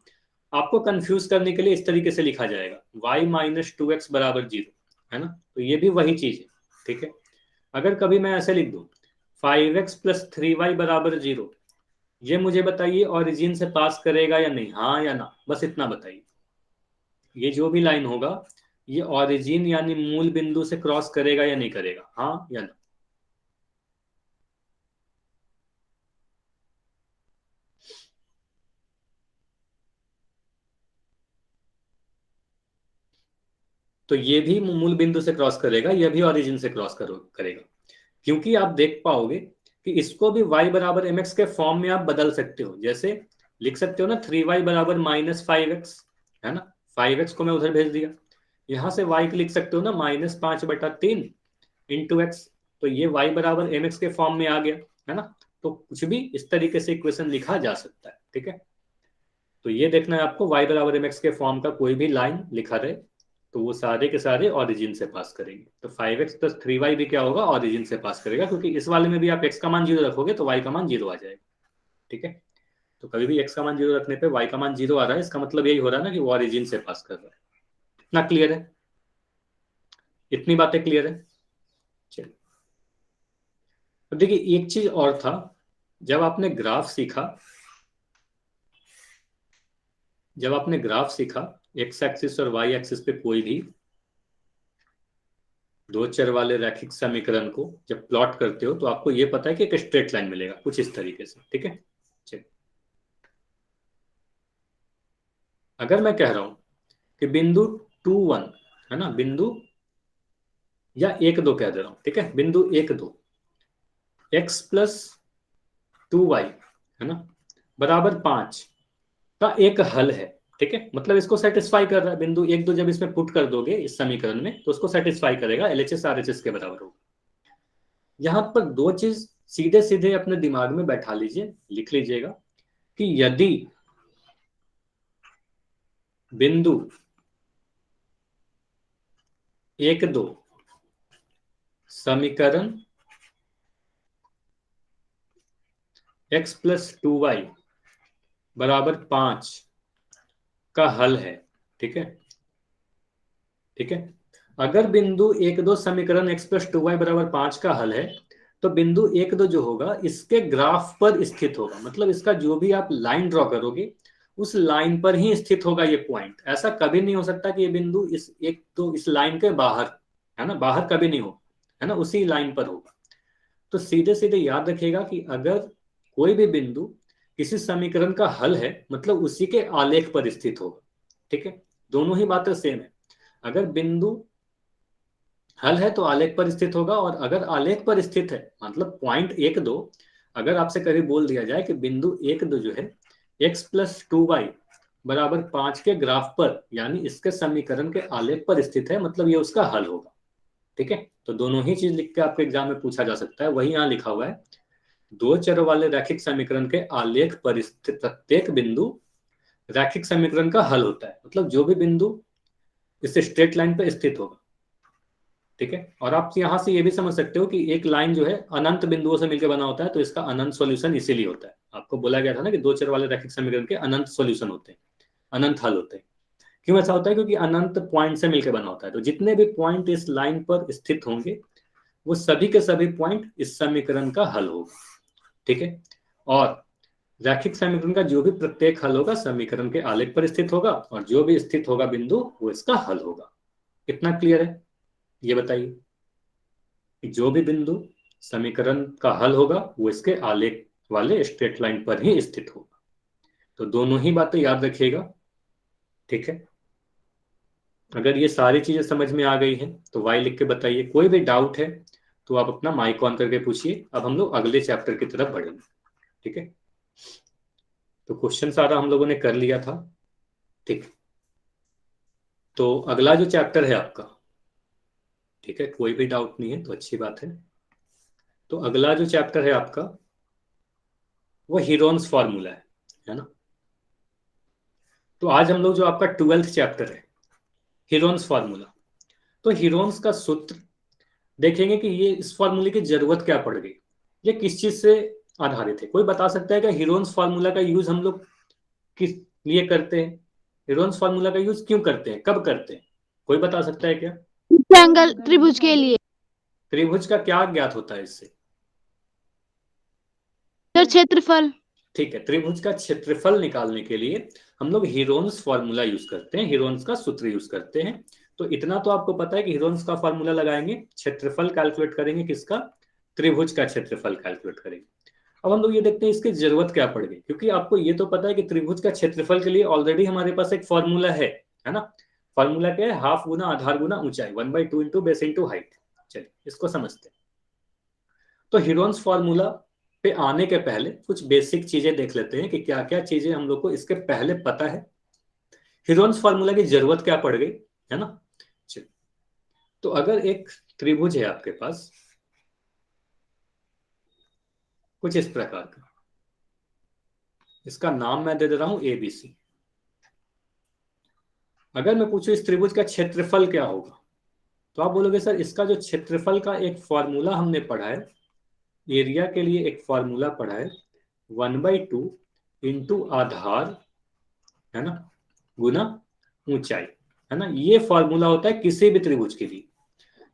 आपको कंफ्यूज करने के लिए इस तरीके से लिखा जाएगा, y माइनस 2x बराबर 0, है ना। तो ये भी वही चीज है, ठीक है। अगर कभी मैं ऐसे लिख दूं 5x प्लस 3y बराबर 0, ये मुझे बताइए ओरिजिन से पास करेगा या नहीं, हाँ या ना, बस इतना बताइए। ये जो भी लाइन होगा ये ओरिजिन यानी मूल बिंदु से क्रॉस करेगा या नहीं करेगा, हाँ या ना। तो ये भी मूल बिंदु से क्रॉस करेगा, ये भी ओरिजिन से क्रॉस करेगा, क्योंकि आप देख पाओगे कि इसको भी y बराबर mx के फॉर्म में आप बदल सकते हो। जैसे लिख सकते हो ना 3y बराबर माइनस 5x, है ना, 5x को मैं उधर भेज दिया, यहां से y को लिख सकते हो ना -5/3 इंटू एक्स, तो ये y बराबर mx के फॉर्म में आ गया, है ना। तो कुछ भी इस तरीके से इक्वेशन लिखा जा सकता है, ठीक है। तो ये देखना है आपको, y बराबर mx के फॉर्म का कोई भी लाइन लिखा रहे तो वो सारे के सारे ओरिजिन से पास करेंगे। तो 5x प्लस 3y भी क्या होगा, ओरिजिन से पास करेगा, क्योंकि इस वाले में भी आप x का मान 0 रखोगे तो y का मान 0 आ जाएगा, ठीक है। तो कभी भी x का मान 0 रखने पे y का मान 0 आ रहा है, इसका मतलब यही हो रहा है ना कि वो ओरिजिन से पास कर रहा है। इतना क्लियर है, इतनी बातें क्लियर है। चलिए अब देखिए एक चीज और था, जब आपने ग्राफ सीखा, एक्स एक्सिस और वाई एक्सिस पे कोई भी दो चर वाले रैखिक समीकरण को जब प्लॉट करते हो तो आपको यह पता है कि एक स्ट्रेट लाइन मिलेगा कुछ इस तरीके से, ठीक है। चलिए अगर मैं कह रहा हूं कि बिंदु 2 1, है ना, बिंदु या 1 2 कह दे रहा हूं, ठीक है, बिंदु 1 2 x प्लस 2y, है ना, बराबर 5 का एक हल है, ठीक है। मतलब इसको सेटिस्फाई कर रहा है, बिंदु 1 2 जब इसमें पुट कर दोगे इस समीकरण में तो उसको सेटिस्फाई करेगा, एलएचएस आरएचएस के बराबर होगा। यहां पर दो चीज सीधे सीधे अपने दिमाग में बैठा लीजिए, लिख लीजिएगा कि यदि बिंदु 1 2 समीकरण x प्लस 2y बराबर 5 का हल है, ठीक है, ठीक है। अगर बिंदु 1 2 समीकरण x प्लस 2y बराबर 5 का हल है तो बिंदु 1 2 जो होगा इसके ग्राफ पर स्थित होगा, मतलब इसका जो भी आप लाइन ड्रॉ करोगे उस लाइन पर ही स्थित होगा ये पॉइंट। ऐसा कभी नहीं हो सकता कि ये बिंदु इस 1 2 इस लाइन के बाहर, है ना, बाहर कभी नहीं हो, है ना, उसी लाइन पर होगा। तो सीधे सीधे याद रखिएगा कि अगर कोई भी बिंदु किसी समीकरण का हल है मतलब उसी के आलेख पर स्थित होगा, ठीक है। दोनों ही बातें सेम है, अगर बिंदु हल है तो आलेख पर स्थित होगा, और अगर आलेख पर स्थित है मतलब पॉइंट 1 2, अगर आपसे करीब बोल दिया जाए कि बिंदु 1 2 जो है x प्लस 2y बराबर 5 के ग्राफ पर यानी इसके समीकरण के आलेख पर स्थित है, मतलब ये उसका हल होगा, ठीक है। तो दोनों ही चीज लिख के आपके एग्जाम में पूछा जा सकता है, वही यहाँ लिखा हुआ है, दो चर वाले रैखिक समीकरण के आलेख पर स्थित प्रत्येक बिंदु रैखिक समीकरण का हल होता है, मतलब जो भी बिंदु इस स्ट्रेट लाइन पर स्थित होगा, ठीक है। और आप यहां से ये भी समझ सकते हो कि एक लाइन जो है अनंत बिंदुओं से मिलकर बना होता है तो इसका अनंत सॉल्यूशन इसीलिए होता है। आपको बोला गया था ना कि दो चर वाले रैखिक समीकरण के अनंत सॉल्यूशन होते हैं, अनंत हल होते हैं, क्यों ऐसा होता है? क्योंकि अनंत पॉइंट से मिलकर बना होता है। तो जितने भी पॉइंट इस लाइन पर स्थित होंगे वो सभी के सभी पॉइंट इस समीकरण का हल होगा, ठीक है। और रैखिक समीकरण का जो भी प्रत्येक हल होगा समीकरण के आलेख पर स्थित होगा, और जो भी स्थित होगा बिंदु वो इसका हल होगा। कितना क्लियर है ये बताइए? कि जो भी बिंदु समीकरण का हल होगा वो इसके आलेख वाले स्ट्रेट लाइन पर ही स्थित होगा। तो दोनों ही बातें याद रखिएगा, ठीक है। अगर ये सारी चीजें समझ में आ गई हैं तो वाई लिख के बताइए। कोई भी डाउट है तो आप अपना माइक ऑन करके पूछिए। अब हम लोग अगले चैप्टर की तरफ बढ़ेंगे, ठीक है। तो क्वेश्चन सारा हम लोगों ने कर लिया था, ठीक। तो अगला जो चैप्टर है आपका, ठीक है, कोई भी डाउट नहीं है तो अच्छी बात है। तो अगला जो चैप्टर है आपका वो हीरोन्स फॉर्मूला है ना। तो आज हम लोग जो आपका 12th चैप्टर है हीरोन्स फॉर्मूला, तो हीरोन्स का सूत्र देखेंगे कि ये इस फॉर्मूले की जरूरत क्या पड़ गई, ये किस चीज से आधारित है। कोई बता सकता है कि हीरोन्स फॉर्मूला का यूज हम लोग किस लिए करते हैं? हीरोन्स फॉर्मूला का यूज क्यों करते हैं, कब करते हैं? कोई बता सकता है क्या? ट्रायंगल त्रिभुज के लिए। त्रिभुज का क्या ज्ञात होता है इससे? क्षेत्रफल। ठीक है, त्रिभुज का क्षेत्रफल निकालने के लिए हम लोग हीरोन्स फॉर्मूला यूज करते हैं, हीरोन्स का सूत्र यूज करते हैं। तो इतना तो आपको पता है कि हीरोन्स का फॉर्मूला लगाएंगे, क्षेत्रफल कैलकुलेट करेंगे, किसका? त्रिभुज का क्षेत्रफल कैलकुलेट करेंगे। अब हम लोग ये देखते हैं इसकी जरूरत क्या पड़ गई, क्योंकि आपको ये तो पता है कि त्रिभुज का क्षेत्रफल के लिए ऑलरेडी हमारे पास एक फॉर्मूला है ना। फॉर्मूला क्या है? हाफ गुना आधार गुना ऊंचाई, 1/2 इंटू बेस इंटू हाइट। चलिए इसको समझते हैं। तो हीरोन्स फॉर्मूला पे आने के पहले कुछ बेसिक चीजें देख लेते हैं कि क्या क्या चीजें हम लोग को इसके पहले पता है, हीरोन्स फॉर्मूला की जरूरत क्या पड़ गई, है ना। चलिए, तो अगर एक त्रिभुज है आपके पास कुछ इस प्रकार का, इसका नाम मैं दे दे रहा हूं ABC। अगर मैं पूछूं इस त्रिभुज का क्षेत्रफल क्या होगा, तो आप बोलोगे सर इसका जो क्षेत्रफल का एक फॉर्मूला हमने पढ़ा है, एरिया के लिए एक फॉर्मूला पढ़ा है 1/2 इंटू आधार, है ना, गुना ऊंचाई, है ना। ये फॉर्मूला होता है किसी भी त्रिभुज के लिए।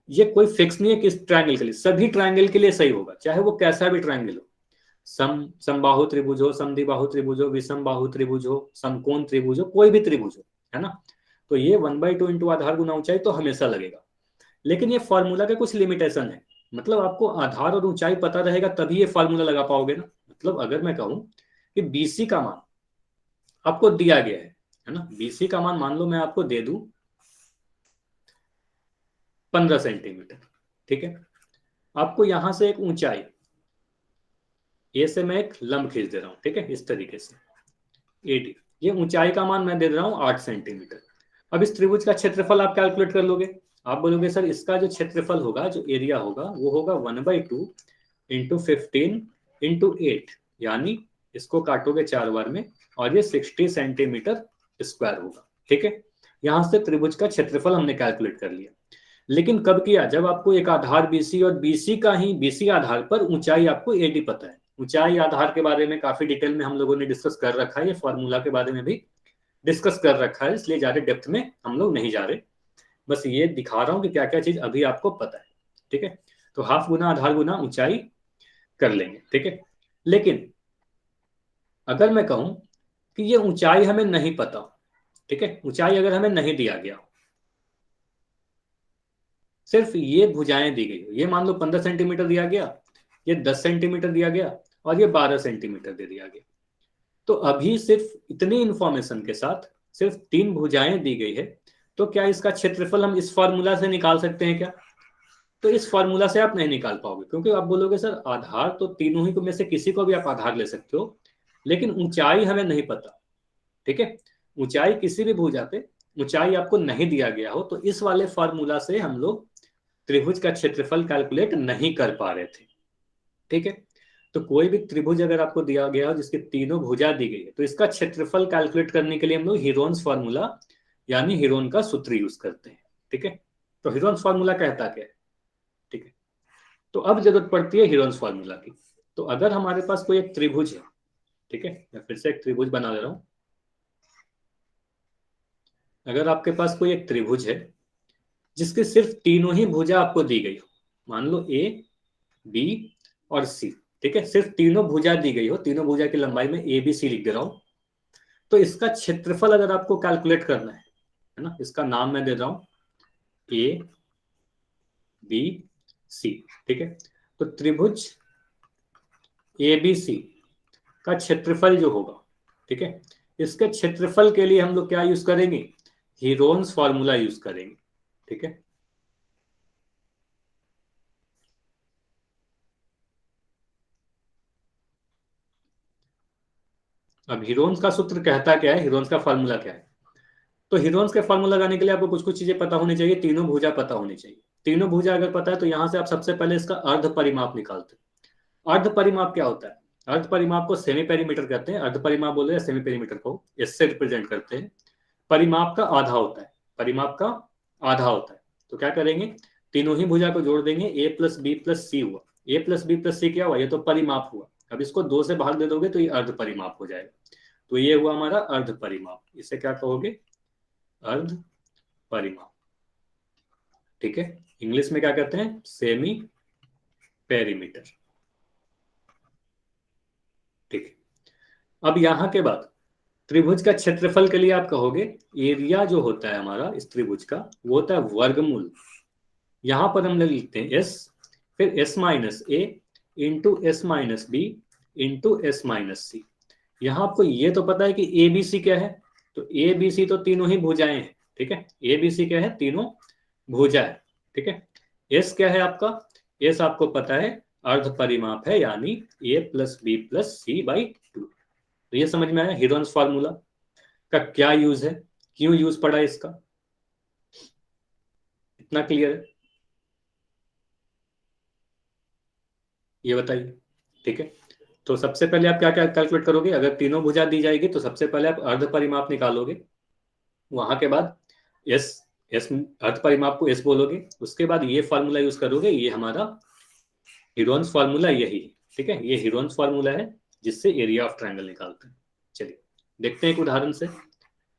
ये कोई फिक्स नहीं है किस ट्रायंगल के लिए, सभी ट्रायंगल के लिए सही होगा, चाहे वो कैसा भी ट्रायंगल हो। समबाहु त्रिभुज हो, समद्विबाहु त्रिभुज हो, विषमबाहु त्रिभुज हो, समकोण त्रिभुज हो, कोई भी त्रिभुज हो, है ना। तो ये 1/2 इंटू आधार गुना ऊंचाई तो हमेशा लगेगा। लेकिन ये फॉर्मूला के कुछ लिमिटेशन है, मतलब आपको आधार और ऊंचाई पता रहेगा तभी ये फॉर्मूला लगा पाओगे ना। मतलब अगर मैं कहूं कि BC का मान आपको दिया गया है ना, BC का मान मान लो मैं आपको दे दूं 15 सेंटीमीटर, ठीक है। आपको यहां से एक ऊंचाई ए से मैं एक लंब खींच दे रहा हूं, ठीक है, इस तरीके से AD, ये ऊंचाई का मान मैं दे रहा हूं 8 सेंटीमीटर। अब इस त्रिभुज का क्षेत्रफल आप कैलकुलेट कर लोगे। आप बोलोगे सर इसका जो क्षेत्रफल होगा, जो एरिया होगा वो होगा 1/2 इंटू 15 इंटू 8, यानी इसको काटोगे 4 बार में और ये 60 सेंटीमीटर स्क्वायर होगा, ठीक है। यहां से त्रिभुज का क्षेत्रफल हमने कैलकुलेट कर लिया। लेकिन कब किया? जब आपको एक आधार BC और BC आधार पर ऊंचाई आपको AD पता है। ऊंचाई आधार के बारे में काफी डिटेल में हम लोगों ने डिस्कस कर रखा है, ये फॉर्मूला के बारे में भी डिस्कस कर रखा है, इसलिए ज्यादा डेप्थ में हम लोग नहीं जा रहे। बस ये दिखा रहा हूं कि क्या क्या चीज अभी आपको पता है, ठीक है। तो हाफ गुना आधार गुना ऊंचाई कर लेंगे, ठीक है। लेकिन अगर मैं कहूं कि ये ऊंचाई हमें नहीं पता, ठीक है, ऊंचाई अगर हमें नहीं दिया गया, सिर्फ ये भुजाएं दी गई, ये मान लो 15 सेंटीमीटर दिया गया, ये 10 सेंटीमीटर दिया गया और ये 12 सेंटीमीटर दे दिया गया, तो अभी सिर्फ इतनी इंफॉर्मेशन के साथ सिर्फ 3 भुजाएं दी गई है। तो क्या इसका क्षेत्रफल हम इस फॉर्मूला से निकाल सकते हैं क्या? तो इस फॉर्मूला से आप नहीं निकाल पाओगे, क्योंकि आप बोलोगे सर आधार तो तीनों ही में से किसी को भी आप आधार ले सकते हो, लेकिन ऊंचाई हमें नहीं पता, ठीक है। ऊंचाई किसी भी भुजा पे ऊंचाई आपको नहीं दिया गया हो, तो इस वाले फॉर्मूला से हम लोग त्रिभुज का क्षेत्रफल कैलकुलेट नहीं कर पा रहे थे, ठीक है। तो कोई भी त्रिभुज अगर आपको दिया गया हो जिसकी तीनों भुजा दी गई है, तो इसका क्षेत्रफल कैलकुलेट करने के लिए हम लोग हीरोन्स फॉर्मूला यानी हीरोन का सूत्र यूज करते हैं, ठीक है। तो हीरोन्स फॉर्मूला कहता क्या है, ठीक है। तो अब जरूरत पड़ती है हीरोन्स फॉर्मूला की। तो अगर हमारे पास कोई एक त्रिभुज है, ठीक है, मैं फिर से एक त्रिभुज बना ले रहा हूं। अगर आपके पास कोई एक त्रिभुज है जिसके सिर्फ तीनों ही भुजा आपको दी गई हो, मान लो ए, बी और सी, ठीक है, सिर्फ तीनों भुजा दी गई हो, तीनों भुजा की लंबाई में ए बी सी लिख दे रहा हूं, तो इसका क्षेत्रफल अगर आपको कैलकुलेट करना है ना, इसका नाम मैं दे रहा हूं ए बी सी, ठीक है। तो त्रिभुज ए बी सी का क्षेत्रफल जो होगा, ठीक है, इसके क्षेत्रफल के लिए हम लोग क्या यूज करेंगे, हीरोन्स फॉर्मूला यूज करेंगे, ठीक है। अब हीरोन्स का सूत्र कहता क्या है, हीरोन्स का फॉर्मूला क्या है, तो हीरोन्स के फॉर्मूला लगाने के लिए आपको कुछ कुछ चीजें पता होनी चाहिए, तीनों भुजा पता होनी चाहिए। तीनों भुजा अगर पता है तो यहां से आप सबसे पहले इसका अर्ध परिमाप निकालते हैं। अर्ध परिमाप क्या होता है, अर्ध परिमाप को सेमी पेरीमीटर कहते हैं, अर्ध परिमाप बोले या सेमी पेरीमीटर को इससे रिप्रेजेंट करते हैं। परिमाप का आधा होता है, परिमाप का आधा होता है। तो क्या करेंगे, तीनों ही भुजा को जोड़ देंगे, ए प्लस बी प्लस सी हुआ, ए प्लस बी प्लस सी क्या हुआ, ये तो परिमाप हुआ। अब इसको 2 से भाग दे दोगे तो ये अर्ध परिमाप हो जाएगा। तो ये हुआ हमारा अर्ध परिमाप, इसे क्या कहोगे, अर्ध परिमाप, ठीक है। इंग्लिश में क्या कहते हैं, सेमी पेरीमीटर, ठीक है। अब यहां के बाद त्रिभुज का क्षेत्रफल के लिए आप कहोगे एरिया जो होता है हमारा इस त्रिभुज का, वो होता है वर्गमूल। यहां पर हम लिखते हैं एस, फिर एस माइनस ए into S minus B into S minus C. यहां आपको ये तो पता है कि ए बी सी क्या है, तो ए बी सी तो तीनों ही भुजाएं हैं, ठीक है। ए बी सी क्या है, तीनों भुजा है, ठीक है। एस क्या है आपका, एस आपको पता है अर्ध परिमाप है, यानी ए plus B plus C by 2। तो ये समझ में आया हीरोन्स फार्मूला का क्या यूज है, क्यों यूज पड़ा इसका, इतना क्लियर है, ये बताइए, ठीक है। तो सबसे पहले आप क्या क्या कैलकुलेट करोगे, अगर तीनों भुजा दी जाएगी तो सबसे पहले आप अर्ध परिमाप निकालोगे, वहां के बाद एस, एस अर्ध परिमाप को एस बोलोगे, उसके बाद ये फार्मूला यूज करोगे, ये हमारा हीरोन्स फार्मूला यही है, ठीक है। ये हीरोन्स फार्मूला है जिससे एरिया ऑफ ट्रायंगल निकालते हैं। चलिए देखते हैं एक उदाहरण से।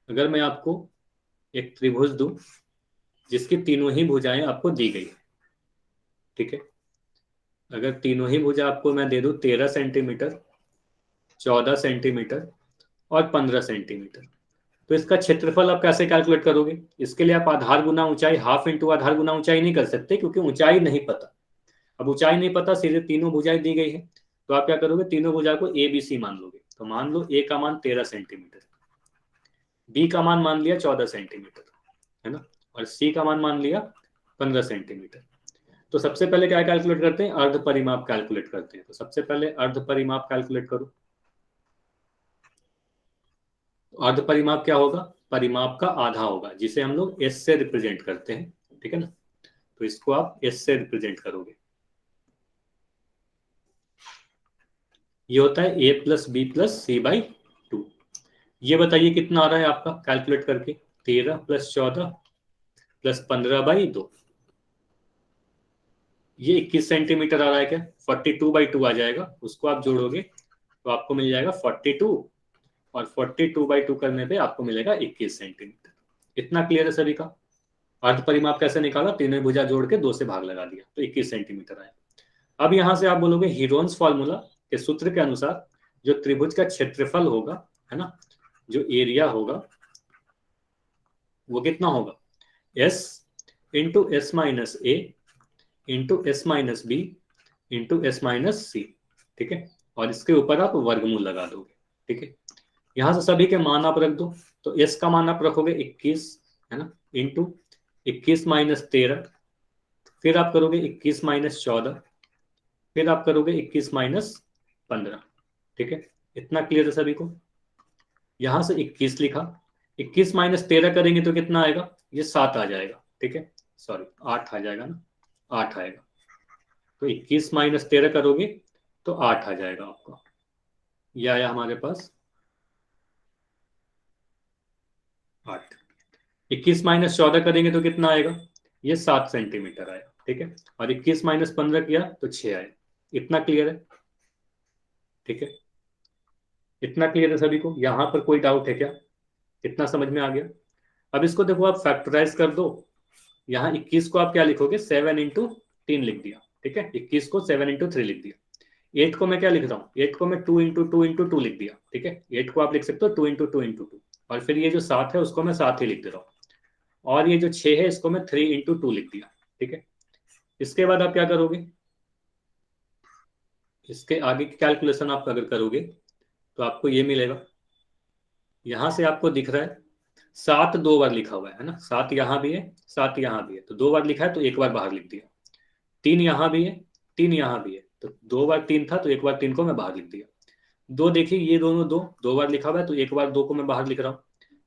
अगर मैं आपको एक त्रिभुज दूं जिसकी तीनों ही भुजाएं आपको दी गई है, ठीक है, अगर तीनों ही भुजा आपको मैं दे दूं 13 सेंटीमीटर, 14 सेंटीमीटर और 15 सेंटीमीटर, तो इसका क्षेत्रफल आप कैसे कैलकुलेट करोगे, इसके लिए आप आधार गुना ऊंचाई, हाफ इंटू आधार गुना ऊंचाई नहीं कर सकते, क्योंकि ऊंचाई नहीं पता। अब ऊंचाई नहीं पता, सीधे तीनों भुजाएं दी गई है, तो आप क्या करोगे, तीनों भुजा को ए बी सी मान लोगे। तो मान लो ए का मान 13 सेंटीमीटर, बी का मान लिया 14 सेंटीमीटर, है ना, और सी का मान लिया 15 सेंटीमीटर। तो सबसे पहले क्या कैलकुलेट करते हैं, अर्ध परिमाप कैलकुलेट करते हैं। तो सबसे पहले अर्ध परिमाप कैलकुलेट करो। अर्ध परिमाप क्या होगा, परिमाप का आधा होगा, जिसे हम लोग एस से रिप्रेजेंट करते हैं, ठीक है ना। तो इसको आप एस से रिप्रेजेंट करोगे, ये होता है A plus B plus C by 2। ये बताइए कितना आ रहा है आपका कैलकुलेट करके, 13 प्लस 14 प्लस 15 बाई 2, ये 21 सेंटीमीटर आ रहा है क्या, 42/2 आ जाएगा। उसको आप जोड़ोगे तो आपको मिल जाएगा 42, और 42/2 करने पे आपको मिलेगा 21 सेंटीमीटर। इतना क्लियर है सभी का। अर्ध परिमाप कैसे निकाला, तीनों भुजा जोड़ के 2 से भाग लगा दिया तो 21 सेंटीमीटर आया। अब यहां से आप बोलोगे हीरोन्स फॉर्मूला के सूत्र के अनुसार जो त्रिभुज का क्षेत्रफल होगा, है ना, जो एरिया होगा वो कितना होगा, एस इंटू एस माइनस ए into S minus B into S minus c, ठीक है। और इसके ऊपर आप वर्गमूल लगा दोगे, ठीक है। यहां से सभी के मान आप रख दो, तो एस का मान आप रखोगे 21, है ना, इंटू 21 माइनस 13, फिर आप करोगे 21 माइनस 14, फिर आप करोगे 21 माइनस 15, ठीक है। इतना क्लियर है सभी को। यहां से 21 लिखा, 21 माइनस 13 करेंगे तो कितना आएगा, ये 7 आ जाएगा, ठीक है, सॉरी 8 आ जाएगा ना, 8 आएगा। तो 21 माइनस 13 करोगे तो 8 आ जाएगा आपका, ये आया हमारे पास 8। 21 माइनस 14 करेंगे तो कितना आएगा, ये 7 सेंटीमीटर आया, ठीक है। और 21 माइनस 15 किया तो 6 आया। इतना क्लियर है, ठीक है। इतना क्लियर है सभी को, यहां पर कोई डाउट है क्या, इतना समझ में आ गया। अब इसको देखो आप फैक्टराइज कर दो, यहाँ 21 को आप क्या लिखोगे, 7 इंटू 3 लिख दिया, ठीक है, 21 को 7 इंटू 3 लिख दिया। 8 को मैं क्या लिख रहा हूँ, 8 को मैं 2 इंटू 2 इंटू 2 लिख दिया, ठीक है, 8 को आप लिख सकते हो 2 इंटू 2 इंटू 2, और फिर ये जो 7 है उसको मैं 7 ही लिख दे रहा हूँ, और ये जो 6 है इसको मैं 3 इंटू 2 लिख दिया, ठीक है। इसके बाद आप क्या करोगे, इसके आगे की कैलकुलेशन आप अगर करोगे तो आपको ये मिलेगा, यहां से आपको दिख रहा है 7 2 बार लिखा हुआ है ना, 7 यहां भी है 7 यहां भी है, तो 2 बार लिखा है तो एक बार बाहर लिख दिया। 3 यहां भी है 3 यहां भी है, तो 2 बार 3 था तो एक बार 3 को मैं बाहर लिख दिया। 2 देखिए ये दोनों 2 बार लिखा हुआ है तो एक बार 2 को मैं बाहर लिख रहा हूँ।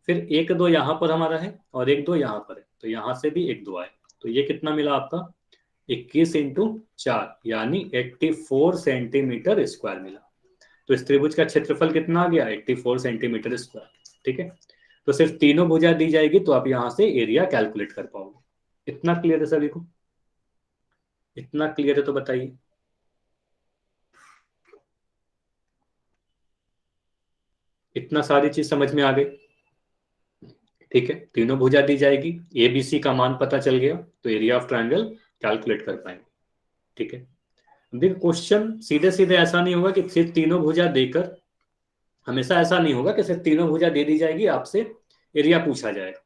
फिर 1 2 यहाँ पर हमारा है और 1 2 यहाँ पर है, तो यहाँ से भी 1 2 आए, तो ये कितना मिला आपका 21 इंटू 4 यानी 84 सेंटीमीटर स्क्वायर मिला। तो इस त्रिभुज का क्षेत्रफल कितना आ गया, 84 सेंटीमीटर स्क्वायर, ठीक है। तो सिर्फ तीनों भुजा दी जाएगी तो आप यहां से एरिया कैलकुलेट कर पाओगे। इतना क्लियर है सभी को, इतना क्लियर है तो बताइए। इतना सारी चीज समझ में आ गई, ठीक है। तीनों भुजा दी जाएगी, एबीसी का मान पता चल गया तो एरिया ऑफ ट्रायंगल कैलकुलेट कर पाएंगे, ठीक है। देखिए क्वेश्चन सीधे सीधे ऐसा नहीं होगा कि सिर्फ तीनों भुजा देकर, हमेशा ऐसा नहीं होगा कि सिर्फ तीनों भुजा दे दी जाएगी आपसे एरिया पूछा जाएगा।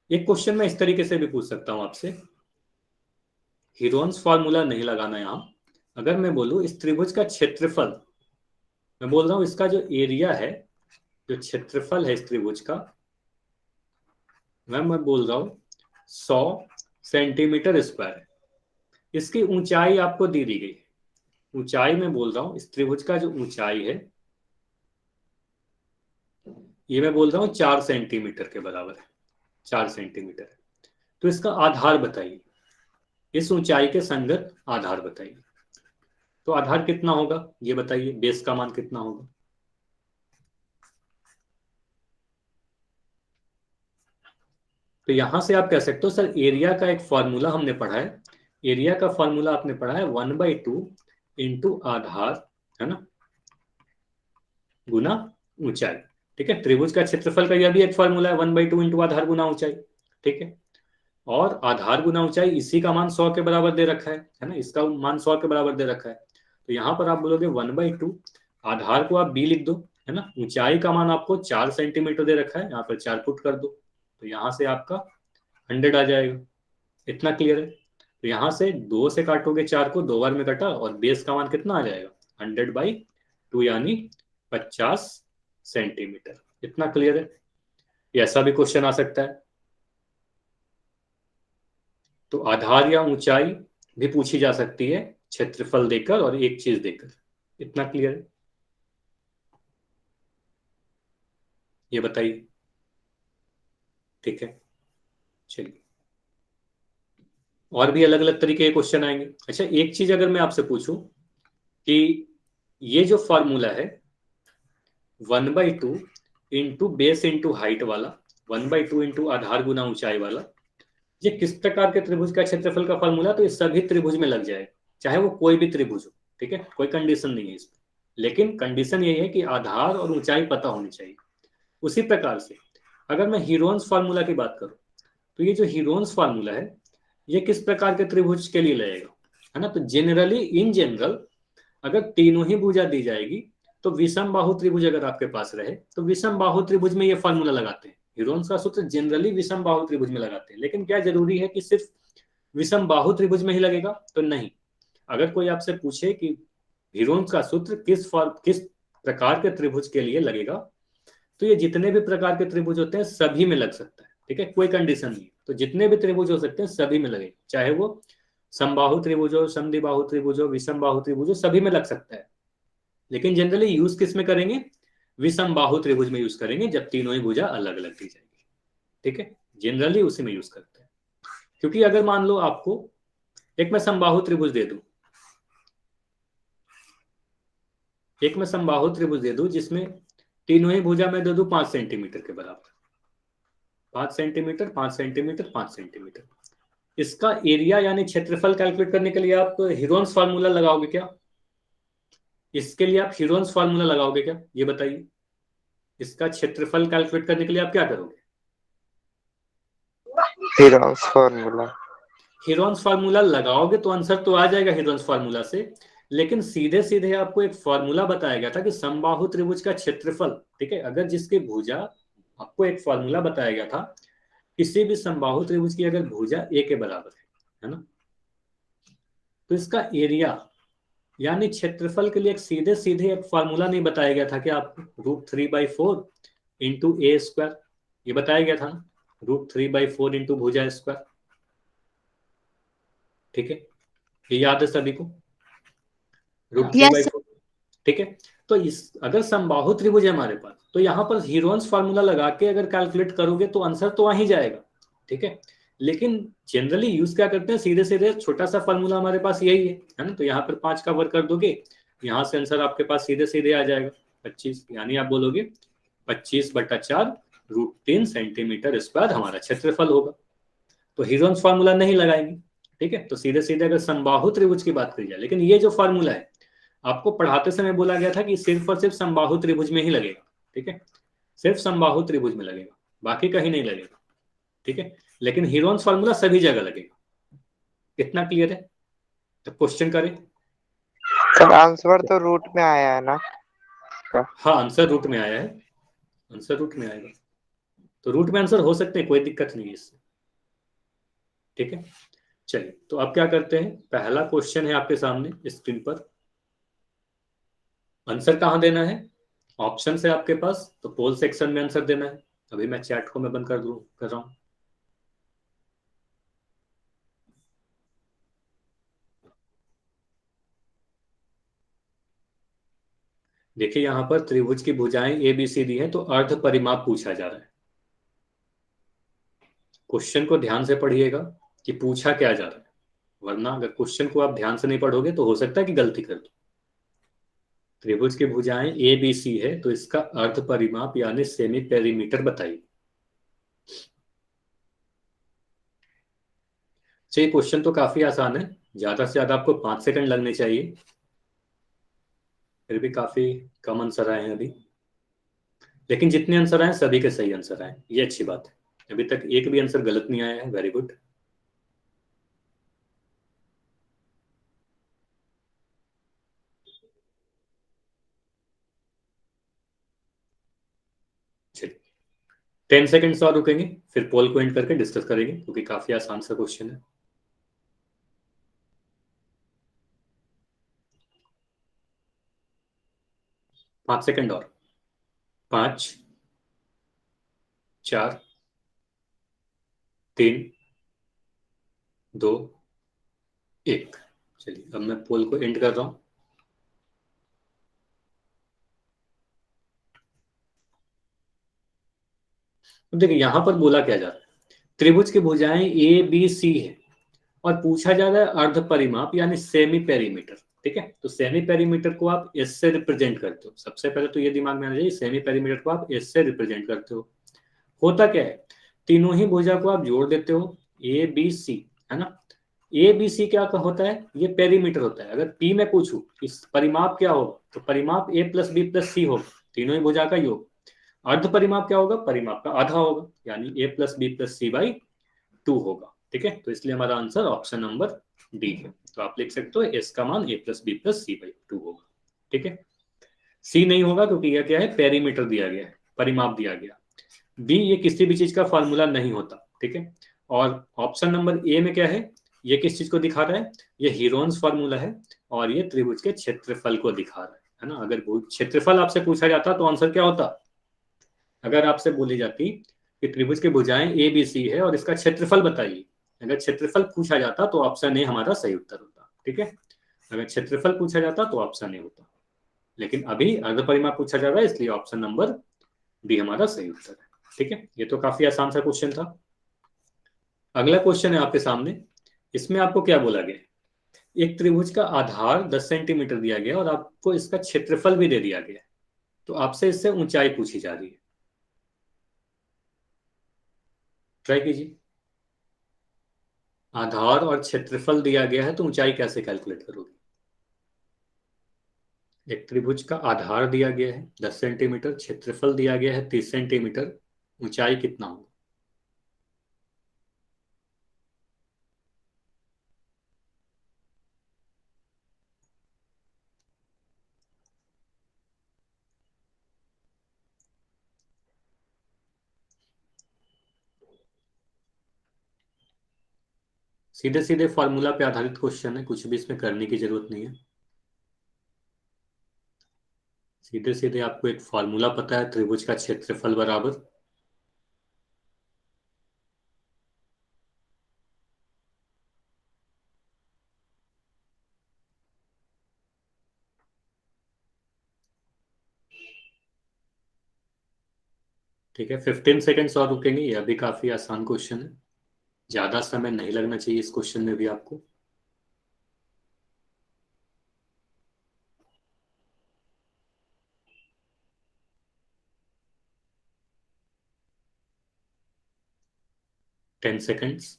एक क्वेश्चन मैं इस तरीके से भी पूछ सकता हूं आपसे, हीरोन्स फॉर्मूला नहीं लगाना यहां, अगर मैं बोलूं इस त्रिभुज का क्षेत्रफल, मैं बोल रहा हूं इसका जो एरिया है, जो क्षेत्रफल है इस त्रिभुज का, मैं बोल रहा हूं 100 सेंटीमीटर स्क्वायर है। इसकी ऊंचाई आपको दी दी गई, ऊंचाई में बोल रहा हूं इस त्रिभुज का जो ऊंचाई है ये मैं बोल रहा हूं 4 सेंटीमीटर के बराबर है, 4 सेंटीमीटर है। तो इसका आधार बताइए, इस ऊंचाई के संगत आधार बताइए। तो आधार कितना होगा ये बताइए, बेस का मान कितना होगा। तो यहां से आप कह सकते हो सर एरिया का एक फॉर्मूला हमने पढ़ा है, एरिया का फॉर्मूला आपने पढ़ा है 1/2 इंटू आधार, है ना, गुना ऊंचाई, ठीक है। त्रिभुज का क्षेत्रफल का यह भी एक फॉर्मूला है 1/2 इंटू आधार गुना ऊंचाई, ठीक है। और आधार गुना ऊंचाई, इसी का मान 100 के बराबर दे रखा है ना, इसका मान 100 के बराबर दे रखा है। तो यहाँ पर आप बोलोगे 1/2, आधार को आप b लिख दो, है ना, ऊंचाई का मान आपको 4 सेंटीमीटर दे रखा है, यहाँ पर 4 पुट कर दो, तो यहाँ से आपका 100 आ जाएगा। इतना क्लियर है। तो यहाँ से 2 से काटोगे 4 को, 2 बार में कटा, और बेस का मान कितना आ जाएगा 100/2 यानी 50 सेंटीमीटर। इतना क्लियर है। ये ऐसा भी क्वेश्चन आ सकता है, तो आधार या ऊंचाई भी पूछी जा सकती है क्षेत्रफल देकर और एक चीज देकर। इतना क्लियर है, ये बताइए, ठीक है। चलिए और भी अलग अलग तरीके के क्वेश्चन आएंगे। अच्छा एक चीज अगर मैं आपसे पूछूं कि ये जो फॉर्मूला है 1/2 इंटू बेस इंटू हाइट वाला, 1/2 इंटू आधार गुना ऊंचाई वाला, ये किस प्रकार के त्रिभुज का क्षेत्रफल का फॉर्मूला, तो ये सभी त्रिभुज में लग जाएगा, चाहे वो कोई भी त्रिभुज हो, ठीक है, कोई कंडीशन नहीं है इसमें, लेकिन कंडीशन यही है कि आधार और ऊंचाई पता होनी चाहिए। उसी प्रकार से अगर मैं हीरोन्स फार्मूला की बात करूं, तो ये जो हीरोन्स फार्मूला है ये किस प्रकार के त्रिभुज के लिए लगेगा, है ना। तो जनरली इन जनरल अगर तीनों ही भुजा दी जाएगी तो विषम बाहु त्रिभुज अगर आपके पास रहे तो विषम बाहु त्रिभुज में ये फार्मूला लगाते हैं। हीरोन्स का सूत्र जनरली विषम बाहु त्रिभुज में लगाते हैं, लेकिन क्या जरूरी है कि सिर्फ विषम बाहु त्रिभुज में ही लगेगा, तो नहीं। अगर कोई आपसे पूछे कि हीरोन्स का सूत्र किस प्रकार के त्रिभुज के लिए लगेगा, तो ये जितने भी प्रकार के त्रिभुज होते हैं सभी में लग सकता है, ठीक है, कोई कंडीशन नहीं। तो जितने भी त्रिभुज हो सकते हैं सभी में लगेगा, चाहे वो समबाहु त्रिभुज हो, समद्विबाहु त्रिभुज हो, विषम बाहु त्रिभुज हो, सभी में लग सकता है। लेकिन जनरली यूज किस में करेंगे, विषम बाहु त्रिभुज में यूज करेंगे जब तीनों ही भुजा अलग अलग दी जाएगी, ठीक है, जनरली उसी में यूज करते हैं। क्योंकि अगर मान लो आपको एक मैं समबाहु त्रिभुज दे दूं, एक मैं समबाहु त्रिभुज दे दूं जिसमें तीनों ही भुजा में दे दूं 5 सेंटीमीटर के बराबर, 5 सेंटीमीटर 5 सेंटीमीटर 5 सेंटीमीटर, इसका एरिया यानी क्षेत्रफल कैलकुलेट करने के लिए आप हीरोन्स फार्मूला लगाओगे क्या, इसके लिए आप हीरोन्स फार्मूला लगाओगे क्या, ये बताइए। इसका क्षेत्रफल कैलकुलेट करने के लिए आप क्या करोगे, हीरोन्स फॉर्मूला। हीरोन्स फार्मूला लगाओगे तो आंसर तो आ जाएगा हीरोन्स फार्मूला से, लेकिन सीधे सीधे आपको एक फार्मूला बताया गया था कि समबाहु त्रिभुज का क्षेत्रफल, ठीक है, अगर जिसकी भुजा, आपको एक फार्मूला बताया गया था, किसी भी समबाहु त्रिभुज की अगर भुजा ए के बराबर है ना, तो इसका एरिया यानी क्षेत्रफल के लिए एक सीधे सीधे एक फार्मूला नहीं बताया गया था कि आप √3/4 इंटू ए स्क्वायर, ये बताया गया था ना, √3/4 इंटू भुजा स्क्वायर, ठीक है, ये याद है सभी को, Yes, √3/4, ठीक है। तो इस अगर समबाहु त्रिभुज है हमारे पास, तो यहाँ पर हीरोन्स फार्मूला लगा के अगर कैलकुलेट करोगे तो आंसर तो आ ही जाएगा, ठीक है। लेकिन जनरली यूज क्या करते हैं, सीधे सीधे छोटा सा फार्मूला हमारे पास यही है ना, तो यहाँ पर 5 का वर्ग कर दोगे, यहाँ से आंसर आपके पास सीधे सीधे आ जाएगा 25, यानी आप बोलोगे 25/4 √3 सेंटीमीटर स्क्वायर हमारा क्षेत्रफल होगा। तो हीरोन्स फार्मूला नहीं लगाएंगे, ठीक है। तो सीधे सीधे अगर समबाहु त्रिभुज की बात करी जाए, लेकिन ये जो फार्मूला है आपको पढ़ाते समय बोला गया था कि सिर्फ और सिर्फ समबाहु त्रिभुज में ही लगेगा, ठीक है, सिर्फ समबाहु त्रिभुज में लगेगा, बाकी कहीं नहीं लगेगा, ठीक है। लेकिन हीरोन्स फार्मूला सभी जगह लगेगा। कितना क्लियर है? तो क्वेश्चन करें। सर आंसर तो रूट में आया है ना? हाँ, आंसर रूट में आया है, आंसर रूट में आएगा, तो रूट में आंसर हो सकते हैं, कोई दिक्कत नहीं है इससे, ठीक है। चलिए, तो अब क्या करते हैं, पहला क्वेश्चन है आपके सामने स्क्रीन पर, आंसर कहाँ देना है, ऑप्शन है आपके पास, तो पोल सेक्शन में आंसर देना है। अभी मैं चैट को मैं बंद कर रहा हूं। देखिए यहां पर त्रिभुज की भुजाएं ए बी सी डी है, तो अर्ध परिमाप पूछा जा रहा है। क्वेश्चन को ध्यान से पढ़िएगा कि पूछा क्या जा रहा है, वरना अगर क्वेश्चन को आप ध्यान से नहीं पढ़ोगे तो हो सकता है कि गलती कर दो। त्रिभुज की भुजाएं ए बी सी है, तो इसका अर्ध परिमाप यानी सेमी पेरीमीटर बताइए। चलिए, क्वेश्चन तो काफी आसान है, ज्यादा से ज्यादा आपको 5 सेकंड लगने चाहिए, फिर भी काफी कम आंसर आए हैं अभी, लेकिन जितने आंसर आए सभी के सही आंसर आए, ये अच्छी बात है। अभी तक एक भी आंसर गलत नहीं आया है, वेरी गुड। चलिए 10 सेकंड्स और रुकेंगे, फिर पोल को एंड करके डिस्कस करेंगे, क्योंकि काफी आसान सा क्वेश्चन है। 5 सेकंड और, 5, 4, 3, 2, 1। चलिए अब मैं पोल को एंड कर रहा हूं। अब देखिए यहां पर बोला क्या जा रहा है, त्रिभुज की भुजाएं ए बी सी है और पूछा जा रहा है अर्ध परिमाप यानी सेमी पेरीमीटर, ठीक है। तो सेमी पेरीमीटर को आप एस से रिप्रेजेंट करते हो, सबसे पहले तो ये दिमाग में आना चाहिए, सेमी पेरीमीटर को आप एस से रिप्रेजेंट करते हो। होता क्या है, तीनों ही भुजा को आप जोड़ देते हो, ए बी सी, है ना। ए बी सी क्या होता है, ये पेरीमीटर होता है। अगर पी में पूछूं इस परिमाप क्या होगा, तो परिमाप ए प्लस बी प्लस सी होगा, तीनों ही भुजा का योग। अर्ध परिमाप क्या होगा, परिमाप का आधा होगा, यानी ए plus B plus C by 2 होगा, ठीक है। तो इसलिए हमारा आंसर ऑप्शन नंबर डी है। तो आप लिख सकते हो एस का मान a plus B plus C by 2 होगा, ठीक है। सी नहीं होगा क्योंकि यह क्या है, पेरीमीटर दिया गया है, परिमाप दिया गया। बी, ये किसी भी चीज का फॉर्मूला नहीं होता, ठीक है। और ऑप्शन नंबर ए में क्या है, ये किस चीज को दिखा रहा है, ये हीरोन्स फॉर्मूला है, और ये त्रिभुज के क्षेत्रफल को दिखा रहा है ना। अगर क्षेत्रफल आपसे पूछा जाता तो आंसर क्या होता, अगर आपसे बोली जाती कि त्रिभुज की भुजाएं ए बी सी है और इसका क्षेत्रफल बताइए, अगर क्षेत्रफल पूछा जाता तो ऑप्शन ए हमारा सही उत्तर होता, ठीक है। अगर क्षेत्रफल पूछा जाता तो ऑप्शन ए होता, लेकिन अभी अर्ध परिमाप पूछा जा रहा है, इसलिए ऑप्शन नंबर डी हमारा सही उत्तर है, ठीक है। ये तो काफी आसान सा क्वेश्चन था। अगला क्वेश्चन है आपके सामने, इसमें आपको क्या बोला गया, एक त्रिभुज का आधार 10 सेंटीमीटर दिया गया और आपको इसका क्षेत्रफल भी दे दिया गया, तो आपसे इससे ऊंचाई पूछी जा रही है। ट्राई कीजिए, आधार और क्षेत्रफल दिया गया है तो ऊंचाई कैसे कैलकुलेट करोगे। एक त्रिभुज का आधार दिया गया है 10 सेंटीमीटर, क्षेत्रफल दिया गया है 30 सेंटीमीटर, ऊंचाई कितना होगा। सीधे सीधे फॉर्मूला पे आधारित क्वेश्चन है, कुछ भी इसमें करने की जरूरत नहीं है। सीधे सीधे आपको एक फॉर्मूला पता है, त्रिभुज का क्षेत्रफल बराबर ठीक है। 15 सेकेंड्स और रुकेंगे, यह भी काफी आसान क्वेश्चन है, ज्यादा समय नहीं लगना चाहिए इस क्वेश्चन में भी आपको। टेन सेकेंड्स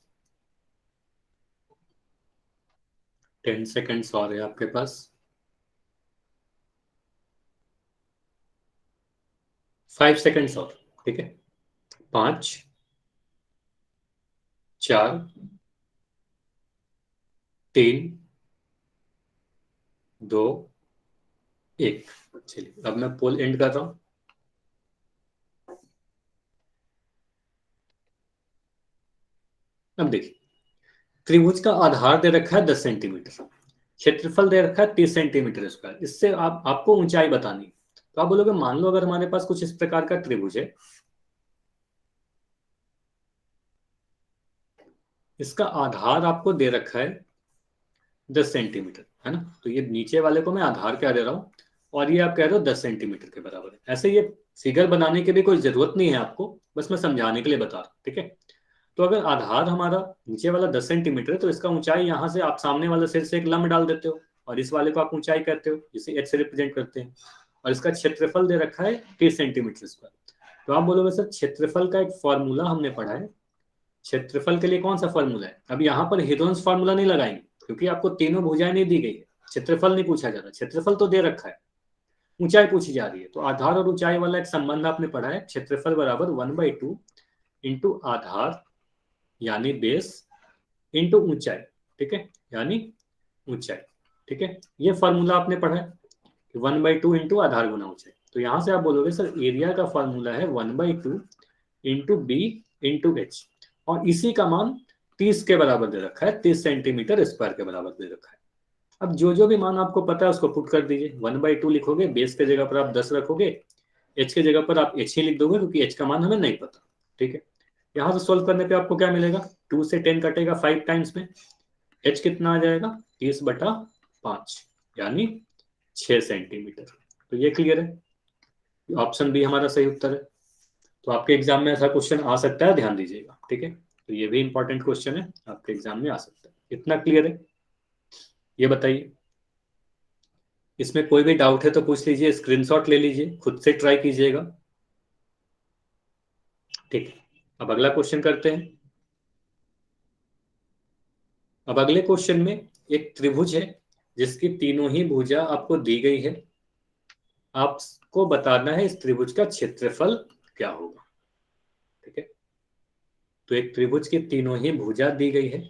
10 सेकेंड्स और है आपके पास। 5 सेकेंड्स और, ठीक है। 5, 4, 3, 2, 1। चलिए अब मैं पोल एंड कर रहा हूं। अब देखिए, त्रिभुज का आधार दे रखा है 10 सेंटीमीटर, क्षेत्रफल दे रखा है 30 सेंटीमीटर स्क्वायर। इससे आपको ऊंचाई बतानी है। तो आप बोलोगे मान लो अगर हमारे पास कुछ इस प्रकार का त्रिभुज है, इसका आधार आपको दे रखा है 10 सेंटीमीटर, है ना। तो ये नीचे वाले को मैं आधार क्या दे रहा हूं, और ये आप कह रहे हो 10 सेंटीमीटर के बराबर है। ऐसे ये फिगर बनाने की भी कोई जरूरत नहीं है आपको, बस मैं समझाने के लिए बता रहा हूं, ठीक है। तो अगर आधार हमारा नीचे वाला 10 सेंटीमीटर है, तो इसका ऊंचाई यहां से आप सामने वाले सिर से एक लंब डाल देते हो, और इस वाले को आप ऊंचाई कहते हो, जिसे एच से रिप्रेजेंट करते हैं। और इसका क्षेत्रफल दे रखा है 30 सेंटीमीटर स्क्वायर। तो आप बोलोगे सर क्षेत्रफल का एक फॉर्मूला हमने पढ़ा है, क्षेत्रफल के लिए कौन सा फॉर्मूला है। अब यहाँ पर हिरोन्स फॉर्मूला नहीं लगाएंगे, क्योंकि आपको तीनों भुजाएं नहीं दी गई है, क्षेत्रफल नहीं पूछा जा रहा, क्षेत्रफल तो दे रखा है, ऊंचाई पूछी जा रही है। तो आधार और ऊंचाई वाला एक संबंध आपने पढ़ा है, क्षेत्रफल बराबर 1/2 इंटू आधार यानी बेस इंटू ऊंचाई, ठीक है, यानी ऊंचाई, ठीक है। ये फॉर्मूला आपने पढ़ा है, 1/2 इंटू आधार गुना ऊंचाई। तो यहां से आप बोलोगे सर एरिया का फॉर्मूला है 1/2 इंटू बी इंटू एच, और इसी का मान 30 के बराबर दे रखा है, 30 सेंटीमीटर स्क्वायर के बराबर दे रखा है। अब जो जो भी मान आपको पता है उसको पुट कर दीजिए। 1/2 लिखोगे, बेस के जगह पर आप 10 रखोगे, एच के जगह पर आप एच ही लिख दोगे, क्योंकि एच का मान हमें नहीं पता, ठीक है। यहां से सोल्व करने पे आपको क्या मिलेगा, 2 से 10 कटेगा 5 टाइम्स में, एच कितना आ जाएगा 30/5, यानी 6 सेंटीमीटर। तो ये क्लियर है, ऑप्शन बी हमारा सही उत्तर है। तो आपके एग्जाम में ऐसा क्वेश्चन आ सकता है, ध्यान दीजिएगा, ठीक है। तो ये भी इंपॉर्टेंट क्वेश्चन है, आपके एग्जाम में आ सकता है। इतना क्लियर है, ये बताइए। इसमें कोई भी डाउट है तो पूछ लीजिए, स्क्रीनशॉट ले लीजिए, खुद से ट्राई कीजिएगा, ठीक है। अब अगला क्वेश्चन करते हैं। अब अगले क्वेश्चन में एक त्रिभुज है जिसकी तीनों ही भुजा आपको दी गई है, आपको बताना है इस त्रिभुज का क्षेत्रफल क्या होगा, ठीक है। तो एक त्रिभुज की तीनों ही भुजा दी गई है,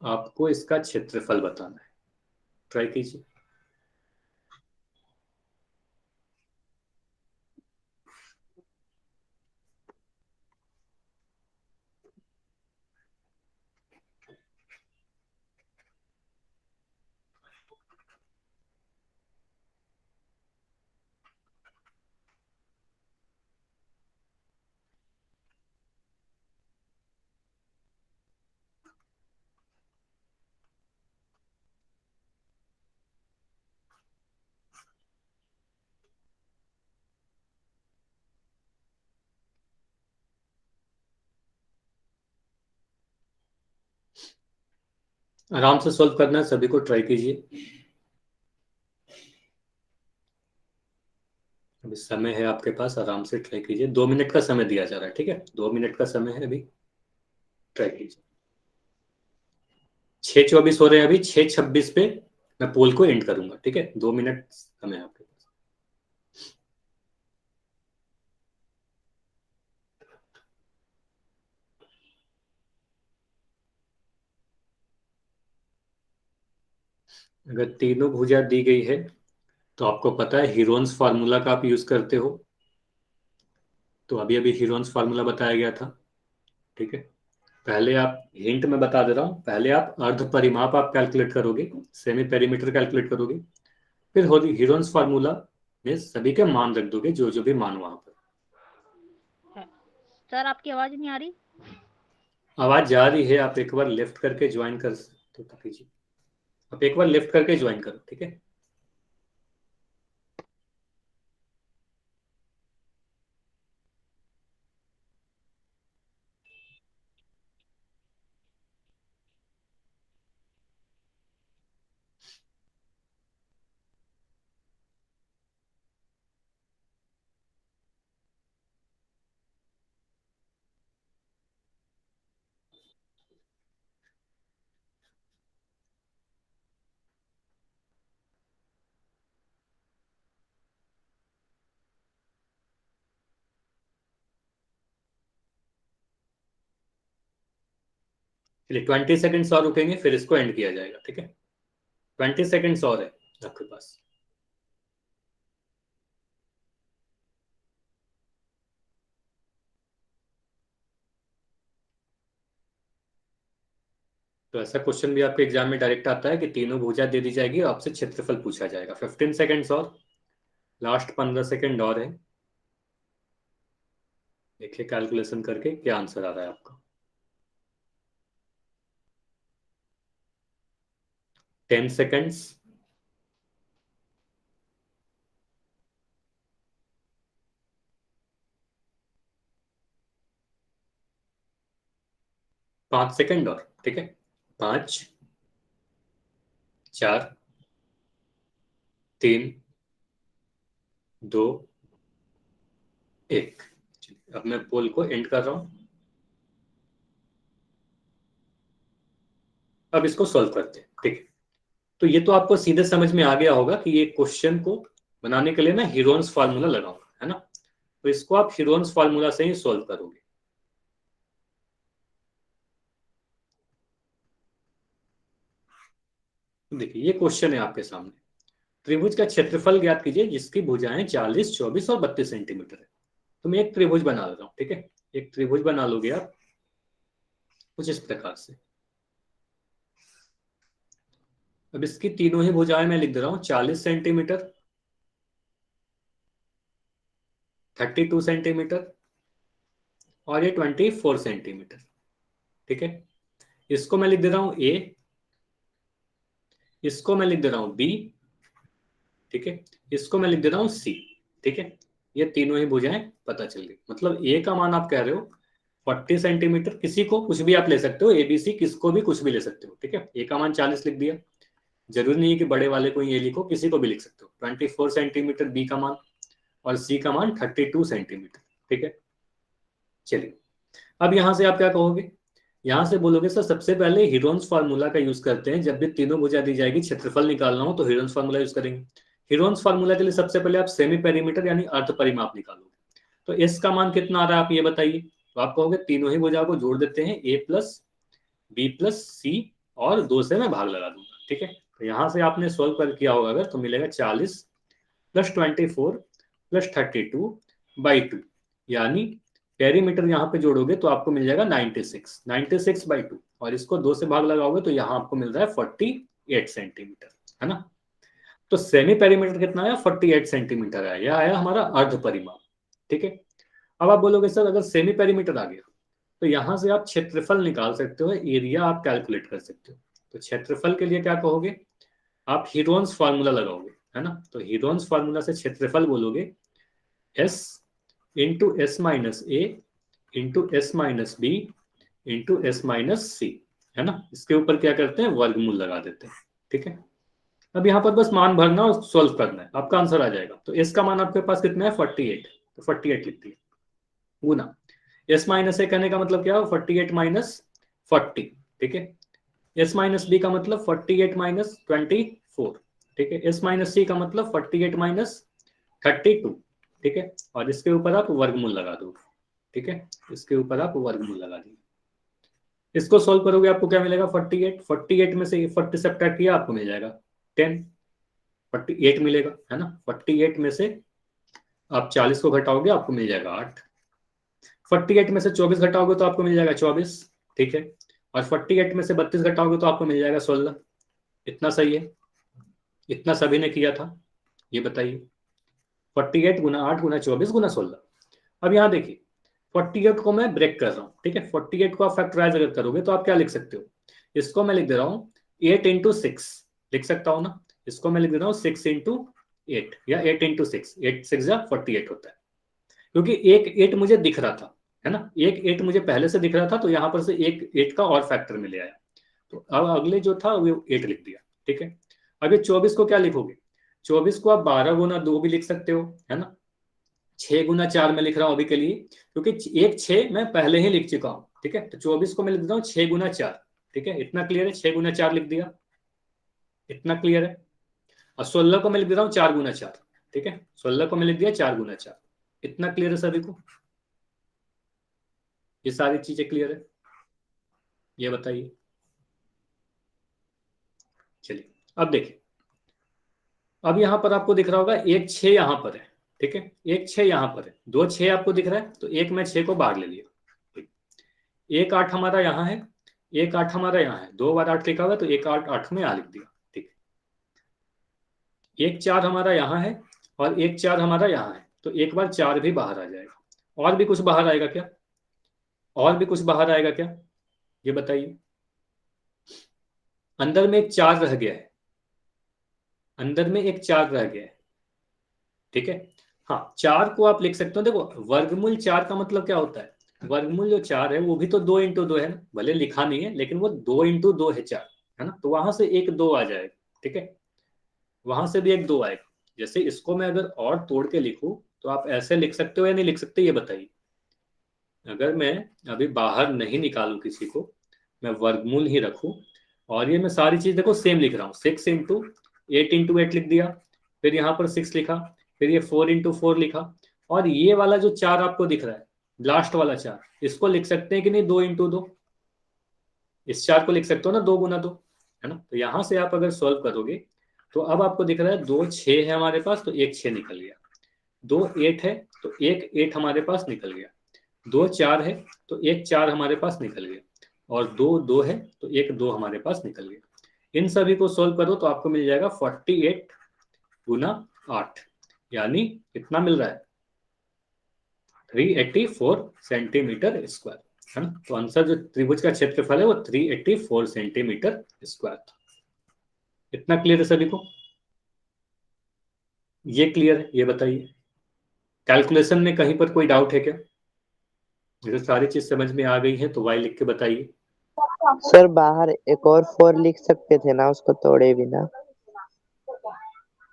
आपको इसका क्षेत्रफल बताना है। ट्राई कीजिए। आराम से सॉल्व करना है, सभी को ट्राई कीजिए। अभी समय है आपके पास, आराम से ट्राई कीजिए। 2 मिनट का समय दिया जा रहा है, ठीक है, 2 मिनट का समय है अभी, ट्राई कीजिए। 6:24 हो रहे हैं अभी, 6:26 पे मैं पोल को एंड करूंगा, ठीक है। 2 मिनट समय है आपके पास। अगर तीनों भुजा दी गई है तो आपको पता है हीरोन्स फार्मूला का आप यूज करते हो, तो अभी अभी हीरोन्स फार्मूला बताया गया था, ठीक है। पहले आप हिंट में बता दे रहा हूँ, पहले आप अर्ध परिमाप आप कैलकुलेट करोगे, सेमी पेरीमीटर कैलकुलेट करोगे, फिर हीरोन्स फार्मूला में सभी के मान रख दोगे, जो जो भी मान वहां पर। सर आपकी आवाज नहीं आ रही। आवाज जा रही है, आप एक बार लेफ्ट करके ज्वाइन कर सकते हो, कीजिए, आप एक बार लेफ्ट करके ज्वाइन करो, ठीक है। चलिए 20 सेकेंड्स और रुकेंगे, फिर इसको एंड किया जाएगा, ठीक है। 20 सेकेंड्स और है आपके पास। तो ऐसा क्वेश्चन भी आपके एग्जाम में डायरेक्ट आता है कि तीनों भुजा दे दी जाएगी और आपसे क्षेत्रफल पूछा जाएगा। 15 सेकेंड्स और, लास्ट 15 सेकेंड और है। देखिए कैलकुलेशन करके क्या आंसर आ रहा है आपका। 10 सेकेंड्स, 5 सेकेंड और, ठीक है। 5, 4, 3, 2, 1। अब मैं पोल को एंड कर रहा हूं। अब इसको सॉल्व करते हैं, ठीक है। तो ये तो आपको सीधे समझ में आ गया होगा कि ये क्वेश्चन को बनाने के लिए ना हीरोन्स फार्मूला लगाऊंगा, है ना। तो इसको आप हीरोन्स फार्मूला से ही सॉल्व करोगे। देखिए ये क्वेश्चन है आपके सामने, त्रिभुज का क्षेत्रफल ज्ञात कीजिए जिसकी भुजाएं 40, 24 और 32 सेंटीमीटर है। तो मैं एक त्रिभुज बना लेता हूं, ठीक है। एक त्रिभुज बना लोगे आप कुछ इस प्रकार से। अब इसकी तीनों ही भुजाएं मैं लिख दे रहा हूं, 40 सेंटीमीटर, 32 सेंटीमीटर और ये 24 सेंटीमीटर, ठीक है। इसको मैं लिख दे रहा हूं ए, इसको मैं लिख दे रहा हूं बी, ठीक है। इसको मैं लिख दे रहा हूं सी, ठीक है। ये तीनों ही भुजाएं पता चल गई। मतलब ए का मान आप कह रहे हो 40 सेंटीमीटर, किसी को कुछ भी आप ले सकते हो, एबीसी किसको भी कुछ भी ले सकते हो, ठीक है। ए का मान 40 लिख दिया, जरूरी नहीं है कि बड़े वाले को ये लिखो, किसी को भी लिख सकते हो। 24 सेंटीमीटर बी का मान और सी का मान 32 सेंटीमीटर, ठीक है। चलिए अब यहां से आप क्या कहोगे, यहां से बोलोगे सर सबसे पहले हीरोन्स फार्मूला का यूज करते हैं, जब भी तीनों भुजा दी जाएगी क्षेत्रफल निकालना हो तो हीरोन्स फार्मूला यूज करेंगे। हीरोन्स फार्मूला के लिए सबसे पहले आप सेमी पेरीमीटर यानी अर्ध परिमाप निकालोगे। तो एस का मान कितना आ रहा है आप ये बताइए। तो आप कहोगे तीनों ही भुजाओं को जोड़ देते हैं, ए प्लस बी प्लस सी और 2 से मैं भाग लगा दूंगा, ठीक है। तो यहां से आपने सोल्व कर किया होगा अगर, तो मिलेगा 40 प्लस 24 प्लस 32/2, यानी पेरीमीटर यहाँ पे जोड़ोगे तो आपको मिल जाएगा 96/2 और इसको 2 से भाग लगाओगे तो यहाँ आपको मिल रहा है 48 सेंटीमीटर, है ना। तो सेमी पेरीमीटर कितना आया, 48 सेंटीमीटर आया, यह आया हमारा अर्ध परिमाप, ठीक है। अब आप बोलोगे सर अगर सेमी पेरीमीटर आ गया तो यहां से आप क्षेत्रफल निकाल सकते हो, एरिया आप कैलकुलेट कर सकते हो। तो क्षेत्रफल के लिए क्या कहोगे, आप हीरोन्स फार्मूला लगाओगे, है ना। तो हीरोन्स फार्मूला से क्षेत्रफल बोलोगे एस इंटू एस माइनस ए into S minus B into S minus c, है ना। इसके ऊपर क्या करते हैं, वर्गमूल लगा देते हैं, ठीक है। अब यहाँ पर बस मान भरना और सोल्व करना है, आपका आंसर आ जाएगा। तो एस का मान आपके पास कितना है, 48, तो 48 लिख दिया गुना एस माइनस ए कहने का मतलब क्या हो, 48 माइनस 40, ठीक है। एस माइनस बी का मतलब 48 माइनस 24, ठीक है। एस माइनस सी का मतलब 48 माइनस 32, ठीक है। और इसके ऊपर आप वर्गमूल लगा दो, ठीक है। इसके ऊपर आप वर्गमूल लगा दिए। इसको सोल्व करोगे आपको क्या मिलेगा, 48, 48 में से 40 सब्ट्रैक्ट किया आपको मिल जाएगा 10, 48 मिलेगा, है ना। 48 में से आप 40 को घटाओगे आपको मिल जाएगा 8, 48 में से 24 घटाओगे तो आपको मिल जाएगा 24, ठीक है, और 48 में से 32 घटाओगे तो आपको मिल जाएगा 16। इतना सही है, इतना सभी ने किया था, ये बताइए। 48 गुना 8 गुना 24 गुना 16। अब यहाँ देखिए 48 को मैं ब्रेक कर रहा हूँ, ठीक है, 48 को आप फैक्टराइज अगर करोगे तो आप क्या लिख सकते हो, इसको मैं लिख दे रहा हूँ 8 इंटू 6 लिख सकता हूँ ना, इसको मैं लिख दे रहा हूँ 6 इंटू 8 या 8 इंटू 6, 8 6 या 48 होता है, क्योंकि एक 8 मुझे दिख रहा था, है ना, एक 8 मुझे पहले से दिख रहा था, तो यहाँ पर से एक 8 का और फैक्टर में ले आया, तो अब अगले जो था वो 8 लिख दिया, ठीक है। अब ये 24 को क्या लिखोगे, 24 को आप 12 गुना 2 भी लिख सकते हो, है ना, 6 गुना 4 में लिख रहा हूं अभी के लिए, क्योंकि एक 6 मैं पहले ही लिख चुका हूं, ठीक है, तो 24 को मैं लिख देता हूँ 6 गुना 4, ठीक है, इतना क्लियर है, 6 गुना 4 लिख दिया, इतना क्लियर है। और 16 को मैं लिख देता हूँ 4 गुना 4, ठीक है, 16 को मैं लिख दिया 4 गुना 4, इतना क्लियर है सभी को, ये सारी चीजें क्लियर है, ये बताइए। चलिए अब देखिए, अब यहां पर आपको दिख रहा होगा एक 6 यहां पर है, ठीक है, एक 6 यहां पर है, दो 6 आपको दिख रहा है, तो एक मैं 6 को बाहर ले लिया, ठीक। एक 8 हमारा यहाँ है, एक 8 हमारा यहाँ है, 2 बार 8 लिखा हुआ है, तो एक 8 8 में आ लिख दिया, ठीक। एक 4 हमारा यहाँ है और एक 4 हमारा यहाँ है, तो एक बार 4 भी बाहर आ जाएगा। और भी कुछ बाहर आएगा क्या, और भी कुछ बाहर आएगा क्या, ये बताइए। अंदर में एक 4 रह गया है, अंदर में एक 4 रह गया है, ठीक है। हाँ 4 को आप लिख सकते हो, देखो वर्गमूल 4 का मतलब क्या होता है, वर्गमूल जो 4 है वो भी तो 2 इंटू 2 है ना, भले लिखा नहीं है लेकिन वो 2 इंटू 2 है 4, है ना, तो वहां से एक 2 आ जाएगा, ठीक है, वहां से भी एक 2 आएगा। जैसे इसको मैं अगर और तोड़ के लिखूं तो आप ऐसे लिख सकते हो या नहीं लिख सकते, ये बताइए। अगर मैं अभी बाहर नहीं निकालू किसी को, मैं वर्गमूल ही रखूं, और ये मैं सारी चीज देखो सेम लिख रहा हूँ, 6 इंटू 8 इंटू 8 लिख दिया, फिर यहाँ पर 6 लिखा, फिर ये 4 इंटू 4 लिखा, और ये वाला जो 4 आपको दिख रहा है, लास्ट वाला 4, इसको लिख सकते हैं कि नहीं 2 इंटू 2, इस 4 को लिख सकते हो ना 2 गुना 2, है ना, तो यहां से आप अगर सॉल्व करोगे तो अब आपको दिख रहा है 2 6 है हमारे पास, तो एक 6 निकल गया, 2 8 है तो एक 8 हमारे पास निकल गया, 2 4 है तो एक 4 हमारे पास निकल गया, और 2 2 है तो एक 2 हमारे पास निकल गया। इन सभी को सोल्व करो तो आपको मिल जाएगा 48 गुना 8, यानी कितना मिल रहा है 384 सेंटीमीटर स्क्वायर, है ना, तो आंसर जो त्रिभुज का क्षेत्रफल है वो 384 सेंटीमीटर स्क्वायर था। इतना क्लियर है सभी को, ये क्लियर है, ये बताइए। कैलकुलेशन में कहीं पर कोई डाउट है क्या, अगर सारी चीज समझ में आ गई है तो वाई लिख के बताइए। सर बाहर एक और 4 लिख सकते थे ना, उसको तोड़े बिना।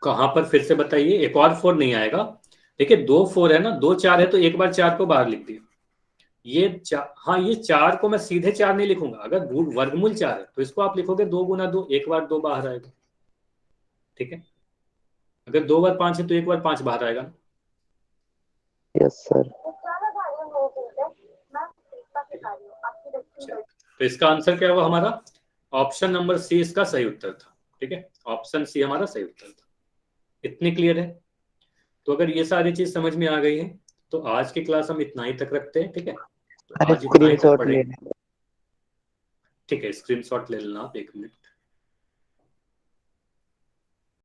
कहां पर फिर से बताइए, एक और 4 नहीं आएगा, देखिए 2 4 है ना, 2 4 है तो एक बार 4 को बाहर लिख दिया, ये हाँ ये 4 को मैं सीधे 4 नहीं लिखूंगा, अगर वर्गमूल 4 है तो इसको आप लिखोगे 2 गुना 2, एक बार 2 बाहर आएगा, ठीक है, अगर 2 बार 5 है तो एक बार 5 बाहर आएगा। Yes sir. तो इसका आंसर क्या हुआ हमारा, ऑप्शन नंबर सी इसका सही उत्तर था, ठीक है, ऑप्शन सी हमारा सही उत्तर था। इतनी क्लियर है, तो अगर ये सारी चीज समझ में आ गई है तो आज की क्लास हम इतना ही तक रखते हैं, ठीक है, तो अरे आज इतना ही तक स्क्रीनशॉट ले पढ़ेंगे, ठीक है, स्क्रीनशॉट ले लेना आप, 1 मिनट।